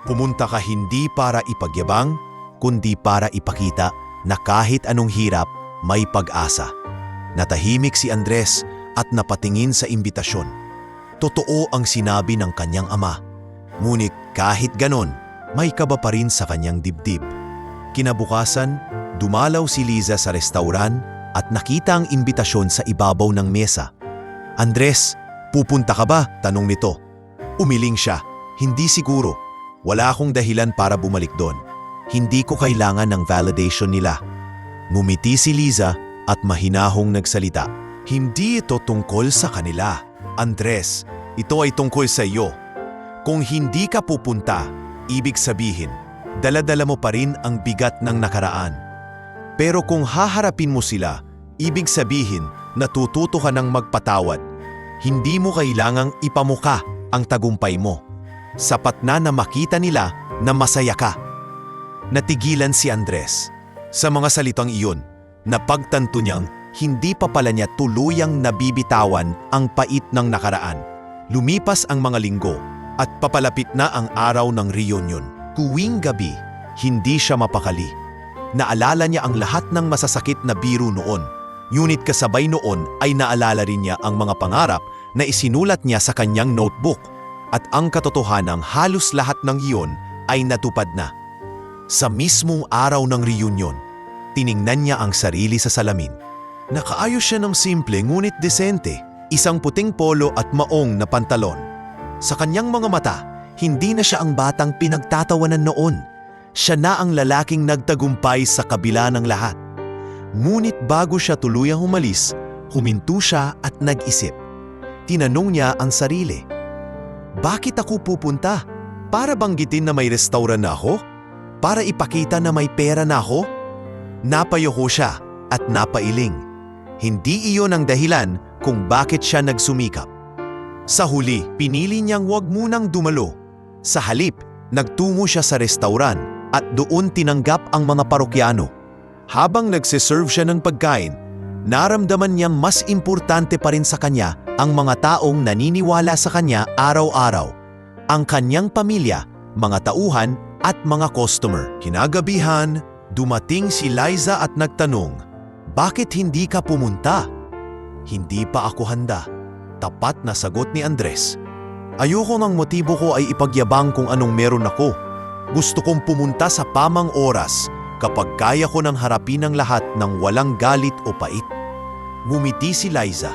pumunta ka hindi para ipagyabang, kundi para ipakita na kahit anong hirap, may pag-asa. Natahimik si Andres at napatingin sa imbitasyon. Totoo ang sinabi ng kanyang ama. Ngunit kahit ganon, may kaba pa rin sa kanyang dibdib. Kinabukasan, dumalaw si Liza sa restauran at nakita ang imbitasyon sa ibabaw ng mesa. Andres, pupunta ka ba? Tanong nito. Umiling siya. Hindi siguro. Wala akong dahilan para bumalik doon. Hindi ko kailangan ng validation nila. Ngumiti si Liza at mahinahong nagsalita. Hindi ito tungkol sa kanila. Andres, ito ay tungkol sa iyo. Kung hindi ka pupunta, ibig sabihin, dala-dala mo pa rin ang bigat ng nakaraan. Pero kung haharapin mo sila, ibig sabihin, natututo ka ng magpatawad. Hindi mo kailangang ipamuka ang tagumpay mo. Sapat na makita nila na masaya ka. Natigilan si Andres. Sa mga salitang iyon, napagtanto niyang hindi pa pala niya tuluyang nabibitawan ang pait ng nakaraan. Lumipas ang mga linggo at papalapit na ang araw ng reunion. Tuwing gabi, hindi siya mapakali. Naalala niya ang lahat ng masasakit na biro noon. Ngunit kasabay noon ay naalala rin niya ang mga pangarap na isinulat niya sa kanyang notebook. At ang katotohanang halos lahat ng iyon ay natupad na. Sa mismong araw ng reunion, tiningnan niya ang sarili sa salamin. Nakaayos siya ng simple ngunit desente, isang puting polo at maong na pantalon. Sa kanyang mga mata, hindi na siya ang batang pinagtatawanan noon. Siya na ang lalaking nagtagumpay sa kabila ng lahat. Ngunit bago siya tuluyang humalis, huminto siya at nag-isip. Tinanong niya ang sarili, bakit ako pupunta? Para banggitin na may restaurant na ako? Para ipakita na may pera na ako? Napayoko siya at napailing. Hindi iyon ang dahilan kung bakit siya nagsumikap. Sa huli, pinili niyang huwag munang dumalo. Sa halip, nagtungo siya sa restauran at doon tinanggap ang mga parokyano. Habang nagsiserve siya ng pagkain, naramdaman niyang mas importante pa rin sa kanya ang mga taong naniniwala sa kanya araw-araw. Ang kanyang pamilya, mga tauhan at mga customer. Kinagabihan, dumating si Liza at nagtanong, "Bakit hindi ka pumunta?" "Hindi pa ako handa." Tapat na sagot ni Andres. "Ayoko ng motibo ko ay ipagyabang kung anong meron ako. Gusto kong pumunta sa pamang oras kapag kaya ko nang harapin ang lahat ng walang galit o pait." Ngumiti si Liza.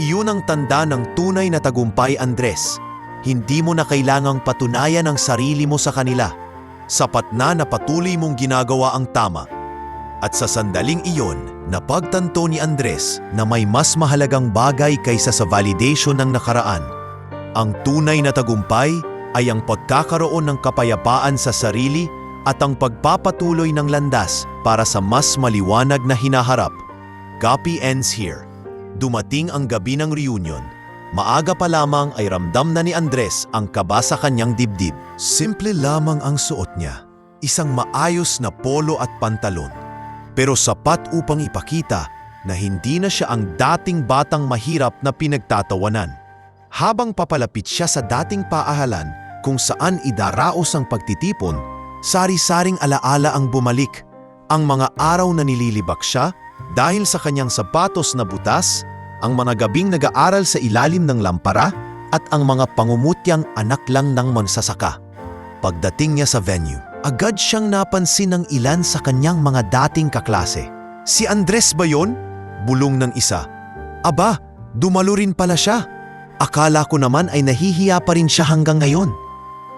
"Iyon ang tanda ng tunay na tagumpay, Andres. Hindi mo na kailangang patunayan ang sarili mo sa kanila. Sapat na patuloy mong ginagawa ang tama." At sa sandaling iyon, napagtanto ni Andres na may mas mahalagang bagay kaysa sa validation ng nakaraan. Ang tunay na tagumpay ay ang pagkakaroon ng kapayapaan sa sarili at ang pagpapatuloy ng landas para sa mas maliwanag na hinaharap. Copy ends here. Dumating ang gabi ng reunion. Maaga pa lamang ay ramdam na ni Andres ang kaba sa kanyang dibdib. Simple lamang ang suot niya, isang maayos na polo at pantalon. Pero sapat upang ipakita na hindi na siya ang dating batang mahirap na pinagtatawanan. Habang papalapit siya sa dating paahalan kung saan idaraos ang pagtitipon, sari-saring alaala ang bumalik. Ang mga araw na nililibak siya dahil sa kanyang sapatos na butas, ang mga gabing nag-aaral sa ilalim ng lampara, at ang mga pangumutyang anak lang ng mansasaka. Pagdating niya sa venue, agad siyang napansin ng ilan sa kanyang mga dating kaklase. "Si Andres ba yun?" bulong ng isa. "Aba, dumalo rin pala siya. Akala ko naman ay nahihiya pa rin siya hanggang ngayon."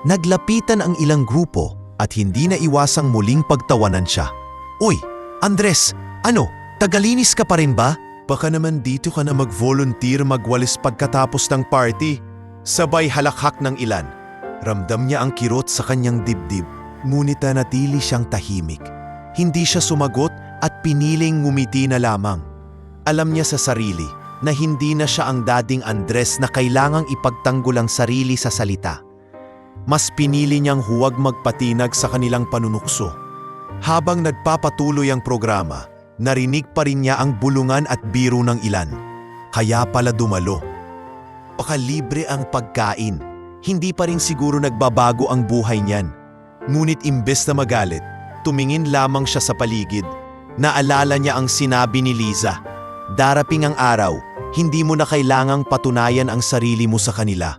Naglapitan ang ilang grupo at hindi na iwasang muling pagtawanan siya. "Uy, Andres, ano? Tagalinis ka pa rin ba? Baka naman dito ka na mag-volunteer magwalis pagkatapos ng party." Sabay halakhak ng ilan. Ramdam niya ang kirot sa kanyang dibdib, ngunit nanatili siyang tahimik. Hindi siya sumagot at piniling ngumiti na lamang. Alam niya sa sarili na hindi na siya ang dating Andres na kailangang ipagtanggol ang sarili sa salita. Mas pinili niyang huwag magpatinag sa kanilang panunukso. Habang nagpapatuloy ang programa, narinig pa rin niya ang bulungan at biro ng ilan. Kaya pala dumalo. Baka libre ang pagkain. Hindi pa rin siguro nagbabago ang buhay niyan. Ngunit imbes na magalit, tumingin lamang siya sa paligid. Naalala niya ang sinabi ni Liza. "Darating ang araw, hindi mo na kailangang patunayan ang sarili mo sa kanila.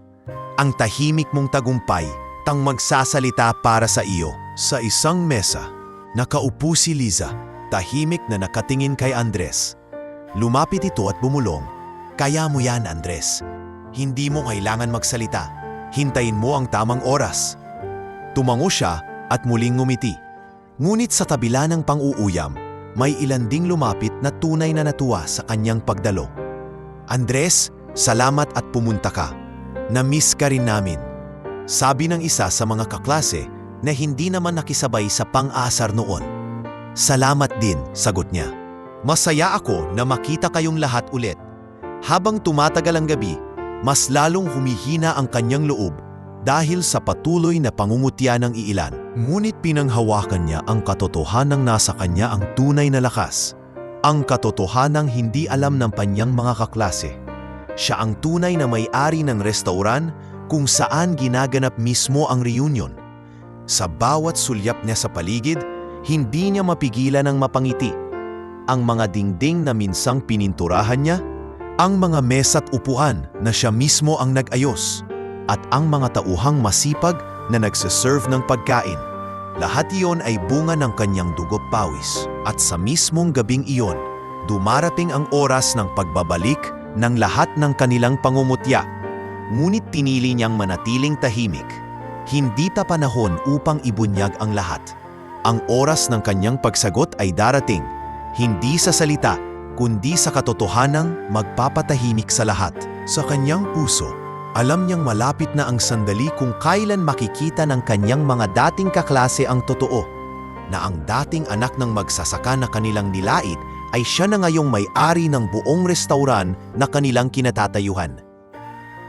Ang tahimik mong tagumpay, tang magsasalita para sa iyo." Sa isang mesa, nakaupo si Liza. Tahimik na nakatingin kay Andres. Lumapit ito at bumulong. "Kaya mo yan, Andres. Hindi mo kailangan magsalita. Hintayin mo ang tamang oras." Tumango siya at muling ngumiti. Ngunit sa tabila ng pang-uuyam, may ilan ding lumapit na tunay na natuwa sa kanyang pagdalo. "Andres, salamat at pumunta ka. Na-miss ka rin namin." Sabi ng isa sa mga kaklase na hindi naman nakisabay sa pang-asar noon. "Salamat din," sagot niya. "Masaya ako na makita kayong lahat ulit." Habang tumatagal ang gabi, mas lalong humihina ang kanyang loob dahil sa patuloy na pangungutya ng iilan. Ngunit pinanghawakan niya ang katotohanang nasa kanya ang tunay na lakas. Ang katotohanang hindi alam ng kanyang mga kaklase. Siya ang tunay na may-ari ng restauran kung saan ginaganap mismo ang reunion. Sa bawat sulyap niya sa paligid, hindi niya mapigilan ang mapangiti. Ang mga dingding na minsang pininturahan niya, ang mga mesa't upuan na siya mismo ang nag-ayos, at ang mga tauhang masipag na nagsiserve ng pagkain. Lahat iyon ay bunga ng kanyang dugo pawis. At sa mismong gabing iyon, dumarating ang oras ng pagbabalik ng lahat ng kanilang pangungutya. Ngunit pinili niyang manatiling tahimik. Hindi pa panahon upang ibunyag ang lahat. Ang oras ng kanyang pagsagot ay darating, hindi sa salita, kundi sa katotohanang magpapatahimik sa lahat. Sa kanyang puso, alam niyang malapit na ang sandali kung kailan makikita ng kanyang mga dating kaklase ang totoo. na ang dating anak ng magsasaka na kanilang nilait ay siya na ngayong may-ari ng buong restauran na kanilang kinatatayuhan.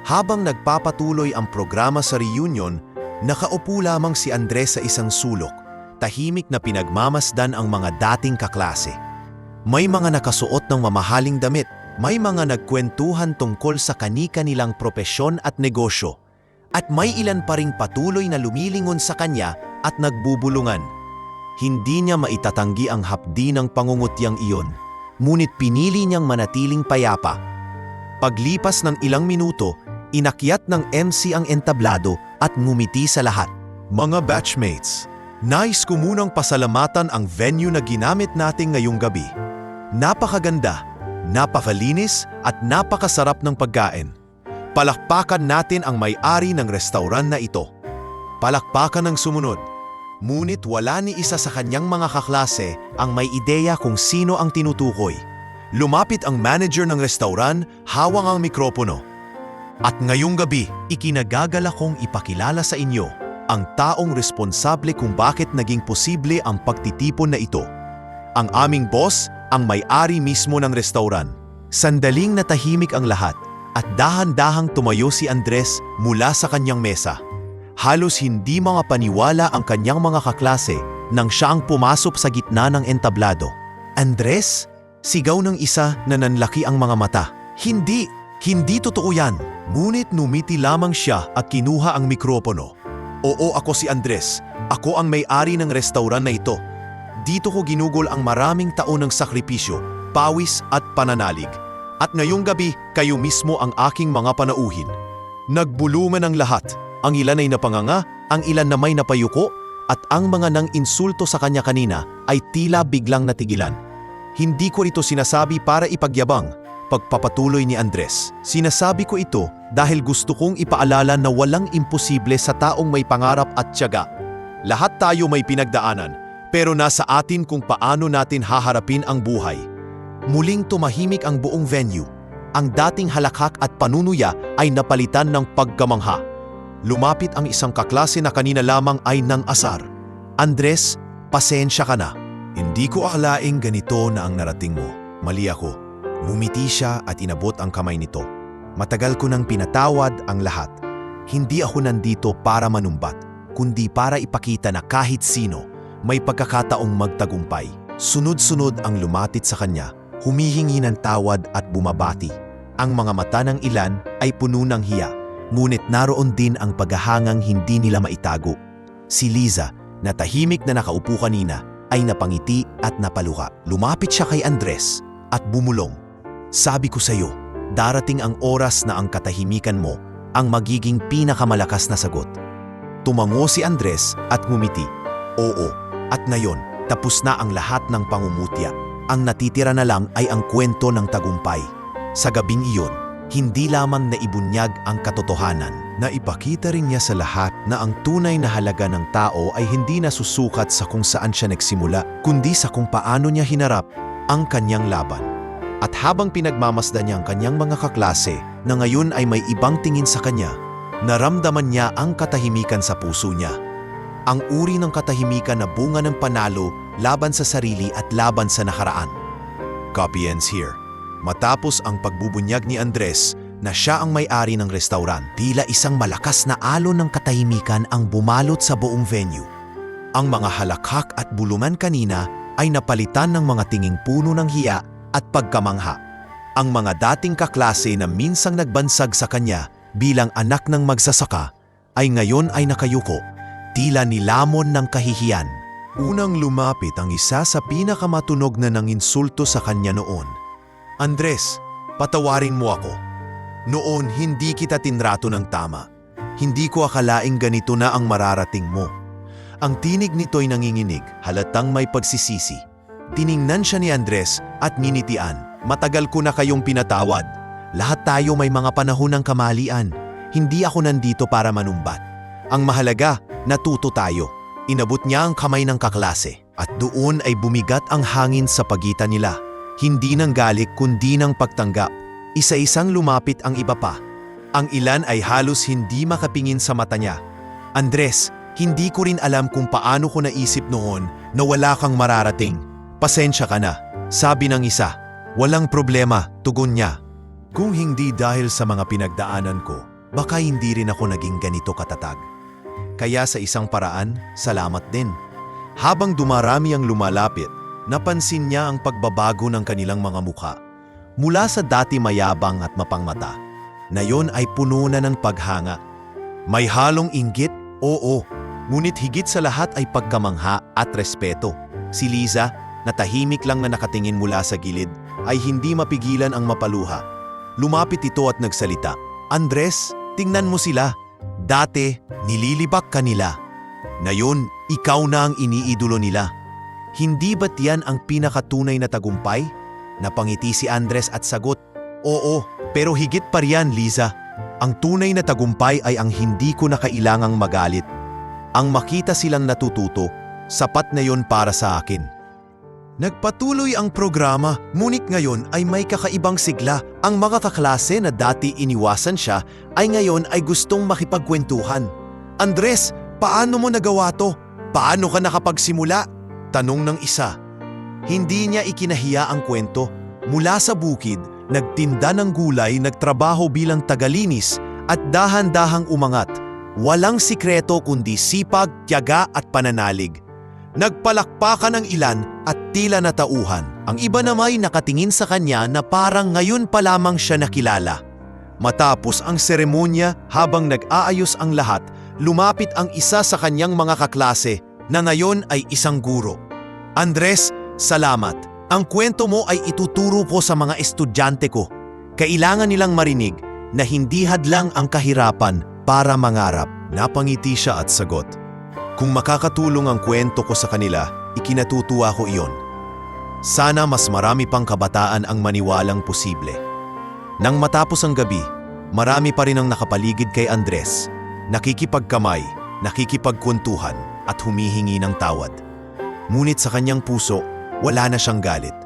Habang nagpapatuloy ang programa sa reunion, nakaupo lamang si Andres sa isang sulok, tahimik na pinagmamasdan ang mga dating kaklase. May mga nakasuot ng mamahaling damit, may mga nagkwentuhan tungkol sa kani-kanilang propesyon at negosyo, at may ilan pa ring patuloy na lumilingon sa kanya at nagbubulungan. Hindi niya maitatanggi ang hapdi ng pangungutyang iyon, ngunit pinili niyang manatiling payapa. Paglipas ng ilang minuto, inakyat ng MC ang entablado at ngumiti sa lahat. Mga batchmates, nais ko munang pasalamatan ang venue na ginamit natin ngayong gabi. Napakaganda, napakalinis at napakasarap ng pagkain. Palakpakan natin ang may-ari ng restaurant na ito. Palakpakan ang sumunod. Ngunit wala ni isa sa kanyang mga kaklase ang may ideya kung sino ang tinutukoy. Lumapit ang manager ng restaurant, hawak ang mikropono. At ngayong gabi, ikinagagala kong ipakilala sa inyo ang taong responsable kung bakit naging posible ang pagtitipon na ito. Ang aming boss, ang may-ari mismo ng restaurant. Sandaling natahimik ang lahat at dahan-dahang tumayo si Andres mula sa kanyang mesa. Halos hindi mga paniwala ang kanyang mga kaklase nang siya ang pumasok sa gitna ng entablado. Andres? Sigaw ng isa na nanlaki ang mga mata. Hindi totoo yan. Ngunit numiti lamang siya at kinuha ang mikropono. Oo, ako si Andres. Ako ang may-ari ng restaurant na ito. Dito ko ginugol ang maraming taon ng sakripisyo, pawis at pananalig. At ngayong gabi, kayo mismo ang aking mga panauhin. Nagbulungan ang lahat. Ang ilan ay napanganga, ang ilan na may napayuko, at ang mga nang insulto sa kanya kanina ay tila biglang natigilan. Hindi ko ito sinasabi para ipagyabang, pagpapatuloy ni Andres. Sinasabi ko ito dahil gusto kong ipaalala na walang imposible sa taong may pangarap at tiyaga. Lahat tayo may pinagdaanan, pero nasa atin kung paano natin haharapin ang buhay. Muling tumahimik ang buong venue. Ang dating halakhak at panunuya ay napalitan ng pagkamangha. Lumapit ang isang kaklase na kanina lamang ay nang asar. Andres, pasensya ka na. Hindi ko akalaing ganito na ang narating mo. Mali ako. Ngumiti siya at inabot ang kamay nito. Matagal ko nang pinatawad ang lahat. Hindi ako nandito para manumbat, kundi para ipakita na kahit sino may pagkakataong magtagumpay. Sunod-sunod ang lumapit sa kanya, humihingi ng tawad at bumabati. Ang mga mata ng ilan ay puno ng hiya, ngunit naroon din ang paghahangang hindi nila maitago. Si Liza, na tahimik na nakaupo kanina, ay napangiti at napaluha. Lumapit siya kay Andres at bumulong. Sabi ko sa iyo, darating ang oras na ang katahimikan mo ang magiging pinakamalakas na sagot. Tumango si Andres at ngumiti. Oo, at ngayon, tapos na ang lahat ng pangumutya. Ang natitira na lang ay ang kwento ng tagumpay. Sa gabing iyon, hindi lamang naibunyag ang katotohanan, na ipakita rin niya sa lahat na ang tunay na halaga ng tao ay hindi nasusukat sa kung saan siya nagsimula, kundi sa kung paano niya hinarap ang kanyang laban. At habang pinagmamasdan niya ang kanyang mga kaklase na ngayon ay may ibang tingin sa kanya, naramdaman niya ang katahimikan sa puso niya. Ang uri ng katahimikan na bunga ng panalo laban sa sarili at laban sa nakaraan. Copy ends here. Matapos ang pagbubunyag ni Andres na siya ang may-ari ng restaurant, tila isang malakas na alon ng katahimikan ang bumalot sa buong venue. Ang mga halakhak at bulungan kanina ay napalitan ng mga tinging puno ng hiya at pagkamangha. Ang mga dating kaklase na minsang nagbansag sa kanya bilang anak ng magsasaka ay ngayon ay nakayuko, tila nilamon ng kahihiyan. Unang lumapit ang isa sa pinakamatunog na nanginsulto sa kanya noon. Andres, patawarin mo ako. Noon hindi kita tinrato ng tama. Hindi ko akalaing ganito na ang mararating mo. Ang tinig nito'y nanginginig, halatang may pagsisisi. Tiningnan siya ni Andres at nginitian. Matagal ko na kayong pinatawad. Lahat tayo may mga panahon ng kamalian. Hindi ako nandito para manumbat. Ang mahalaga, natuto tayo. Inabot niya ang kamay ng kaklase at doon ay bumigat ang hangin sa pagitan nila. Hindi ng galit kundi ng pagtanggap. Isa-isang lumapit ang iba pa. Ang ilan ay halos hindi makapingin sa mata niya. Andres, Hindi ko rin alam kung paano ko naisip noon na wala kang mararating. Pasensya ka na, sabi ng isa. Walang problema, tugon niya. Kung hindi dahil sa mga pinagdaanan ko, baka hindi rin ako naging ganito katatag. Kaya sa isang paraan, salamat din. Habang dumarami ang lumalapit, napansin niya ang pagbabago ng kanilang mga mukha. Mula sa dati mayabang at mapangmata, ngayon ay puno na ng paghanga. May halong inggit, oo, ngunit higit sa lahat ay pagkamangha at respeto. Si Liza, na tahimik lang na nakatingin mula sa gilid, ay hindi mapigilan ang mapaluha. Lumapit ito at nagsalita, Andres, tingnan mo sila. Dati, nililibak ka nila. Ngayon, ikaw na ang iniidolo nila. Hindi ba't yan ang pinakatunay na tagumpay? Napangiti si Andres at sagot, oo, pero higit pa riyan, Liza. Ang tunay na tagumpay ay ang hindi ko na kailangang magalit. Ang makita silang natututo, sapat na yon para sa akin. Nagpatuloy ang programa, ngunit ngayon ay may kakaibang sigla. Ang mga kaklase na dati iniwasan siya ay ngayon ay gustong makipagkwentuhan. Andres, paano mo nagawa to? Paano ka nakapagsimula? Tanong ng isa. Hindi niya ikinahiya ang kwento. Mula sa bukid, nagtinda ng gulay, nagtrabaho bilang tagalinis at dahan-dahang umangat. Walang sikreto kundi sipag, tiyaga at pananalig. Nagpalakpakan ng ilan at tila natauhan. Ang iba namay nakatingin sa kanya na parang ngayon pa lamang siya nakilala. Matapos ang seremonya, habang nag-aayos ang lahat, lumapit ang isa sa kanyang mga kaklase na ngayon ay isang guro. Andres, salamat. Ang kwento mo ay ituturo ko sa mga estudyante ko. Kailangan nilang marinig na hindi hadlang ang kahirapan para mangarap. Napangiti siya at sagot, kung makakatulong ang kwento ko sa kanila, ikinatutuwa ko iyon. Sana mas marami pang kabataan ang maniwalang posible. Nang matapos ang gabi, marami pa rin ang nakapaligid kay Andres. Nakikipagkamay, nakikipagkwentuhan at humihingi ng tawad. Ngunit sa kanyang puso, wala na siyang galit.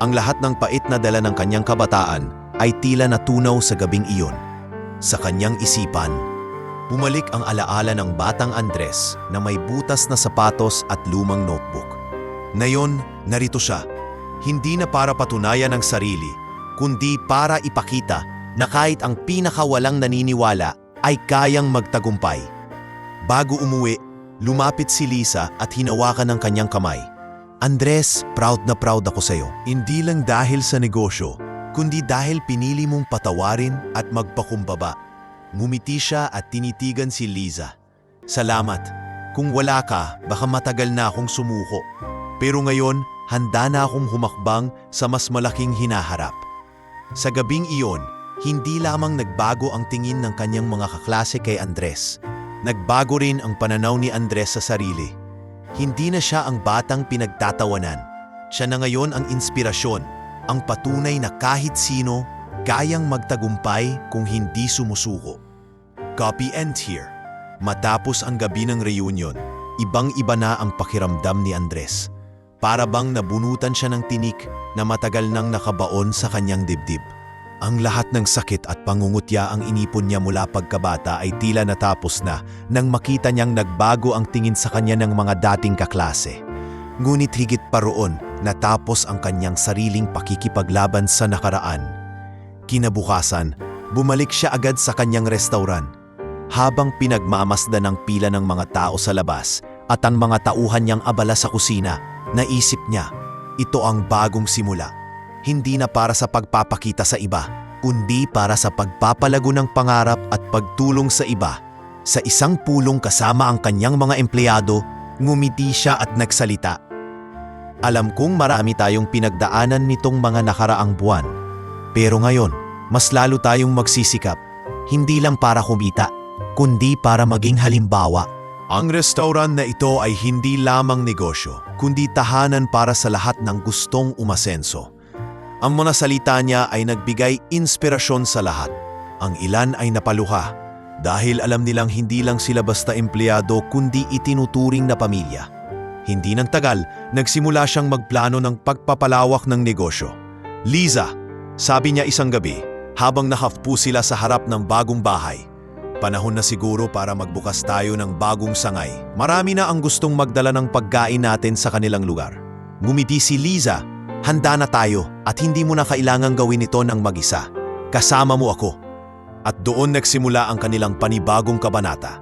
Ang lahat ng pait na dala ng kanyang kabataan ay tila natunaw sa gabing iyon. Sa kanyang isipan, bumalik ang alaala ng batang Andres na may butas na sapatos at lumang notebook. Ngayon, narito siya. Hindi na para patunayan ang sarili, kundi para ipakita na kahit ang pinakawalang naniniwala ay kayang magtagumpay. Bago umuwi, lumapit si Liza at hinawakan ng kanyang kamay. Andres, proud na proud ako sa'yo. Hindi lang dahil sa negosyo, kundi dahil pinili mong patawarin at magpakumbaba. Ngumiti siya at tinitigan si Liza. Salamat. Kung wala ka, baka matagal na akong sumuko. Pero ngayon, handa na akong humakbang sa mas malaking hinaharap. Sa gabing iyon, hindi lamang nagbago ang tingin ng kanyang mga kaklase kay Andres. Nagbago rin ang pananaw ni Andres sa sarili. Hindi na siya ang batang pinagtatawanan. Siya na ngayon ang inspirasyon, ang patunay na kahit sino, kayang magtagumpay kung hindi sumusuko. Copy and here. Matapos ang gabi ng reunion, ibang-iba na ang pakiramdam ni Andres. Para bang nabunutan siya ng tinik na matagal nang nakabaon sa kanyang dibdib. Ang lahat ng sakit at pangungutya ang inipon niya mula pagkabata ay tila natapos na nang makita niyang nagbago ang tingin sa kanya ng mga dating kaklase. Ngunit higit pa roon, natapos ang kanyang sariling pakikipaglaban sa nakaraan. Kinabukasan, bumalik siya agad sa kanyang restauran. Habang pinagmamasdan ng pila ng mga tao sa labas at ang mga tauhan niyang abala sa kusina, naisip niya, ito ang bagong simula. Hindi na para sa pagpapakita sa iba, kundi para sa pagpapalago ng pangarap at pagtulong sa iba. Sa isang pulong kasama ang kanyang mga empleyado, ngumiti siya at nagsalita. Alam kong marami tayong pinagdaanan nitong mga nakaraang buwan. Pero ngayon, mas lalo tayong magsisikap, hindi lang para kumita, kundi para maging halimbawa. Ang restaurant na ito ay hindi lamang negosyo, kundi tahanan para sa lahat ng gustong umasenso. Ang mga salita niya ay nagbigay inspirasyon sa lahat. Ang ilan ay napaluha dahil alam nilang hindi lang sila basta empleyado kundi itinuturing na pamilya. Hindi nang tagal, nagsimula siyang magplano ng pagpapalawak ng negosyo. Liza, sabi niya isang gabi, habang nakahakpo sila sa harap ng bagong bahay. Panahon na siguro para magbukas tayo ng bagong sangay. Marami na ang gustong magdala ng pagkain natin sa kanilang lugar. Ngumiti si Liza, handa na tayo at hindi mo na kailangang gawin ito ng mag-isa. Kasama mo ako. At doon nagsimula ang kanilang panibagong kabanata.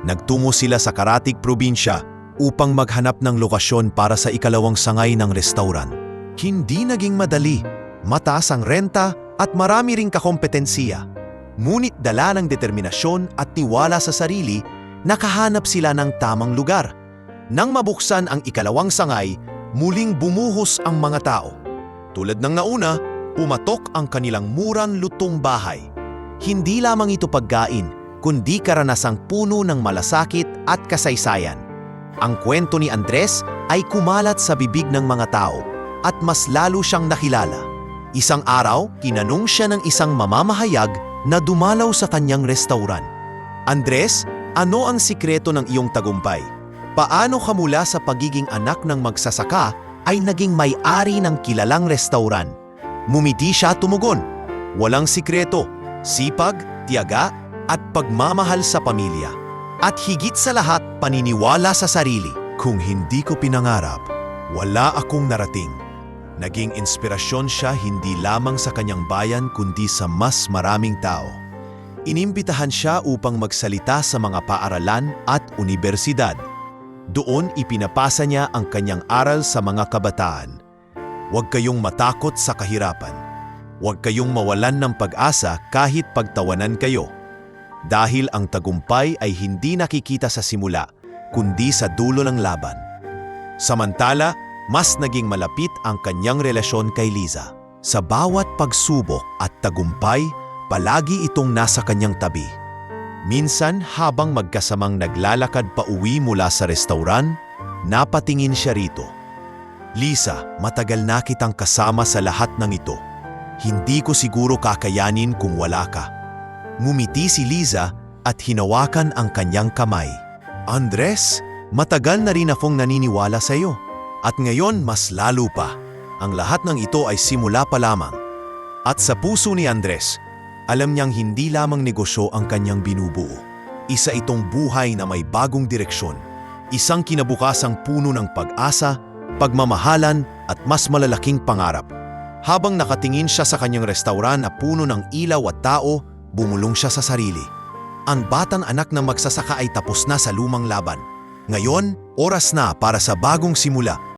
Nagtungo sila sa Karatig probinsya upang maghanap ng lokasyon para sa ikalawang sangay ng restauran. Hindi naging madali, mataas ang renta at marami ring kakompetensiya. Ngunit dala ng determinasyon at tiwala sa sarili, nakahanap sila ng tamang lugar. Nang mabuksan ang ikalawang sangay, muling bumuhos ang mga tao. Tulad ng nauna, pumatok ang kanilang murang lutong bahay. Hindi lamang ito pagkain, kundi karanasang puno ng malasakit at kasaysayan. Ang kwento ni Andres ay kumalat sa bibig ng mga tao at mas lalo siyang nakilala. Isang araw, tinanong siya ng isang mamamahayag na dumalaw sa kanyang restauran. Andres, ano ang sikreto ng iyong tagumpay? Paano ka mula sa pagiging anak ng magsasaka ay naging may-ari ng kilalang restauran? Mumiti siya tumugon. Walang sikreto, sipag, tiyaga, at pagmamahal sa pamilya. At higit sa lahat, paniniwala sa sarili. Kung hindi ko pinangarap, wala akong narating. Naging inspirasyon siya hindi lamang sa kanyang bayan kundi sa mas maraming tao. Inimbitahan siya upang magsalita sa mga paaralan at unibersidad. Doon ipinapasa niya ang kanyang aral sa mga kabataan. Huwag kayong matakot sa kahirapan. Huwag kayong mawalan ng pag-asa kahit pagtawanan kayo. Dahil ang tagumpay ay hindi nakikita sa simula, kundi sa dulo ng laban. Samantala, mas naging malapit ang kanyang relasyon kay Liza. Sa bawat pagsubok at tagumpay, palagi itong nasa kanyang tabi. Minsan habang magkasamang naglalakad pa uwi mula sa restauran, napatingin siya rito. Liza, matagal na kitang kasama sa lahat ng ito. Hindi ko siguro kakayanin kung wala ka. Ngumiti si Liza at hinawakan ang kanyang kamay. Andres, matagal na rin akong naniniwala sa iyo. At ngayon mas lalo pa, ang lahat ng ito ay simula pa lamang. At sa puso ni Andres, alam niyang hindi lamang negosyo ang kanyang binubuo. Isa itong buhay na may bagong direksyon. Isang kinabukasang puno ng pag-asa, pagmamahalan at mas malalaking pangarap. Habang nakatingin siya sa kanyang restauran na puno ng ilaw at tao, bumulong siya sa sarili. Ang batang anak ng magsasaka ay tapos na sa lumang laban. Ngayon, oras na para sa bagong simula.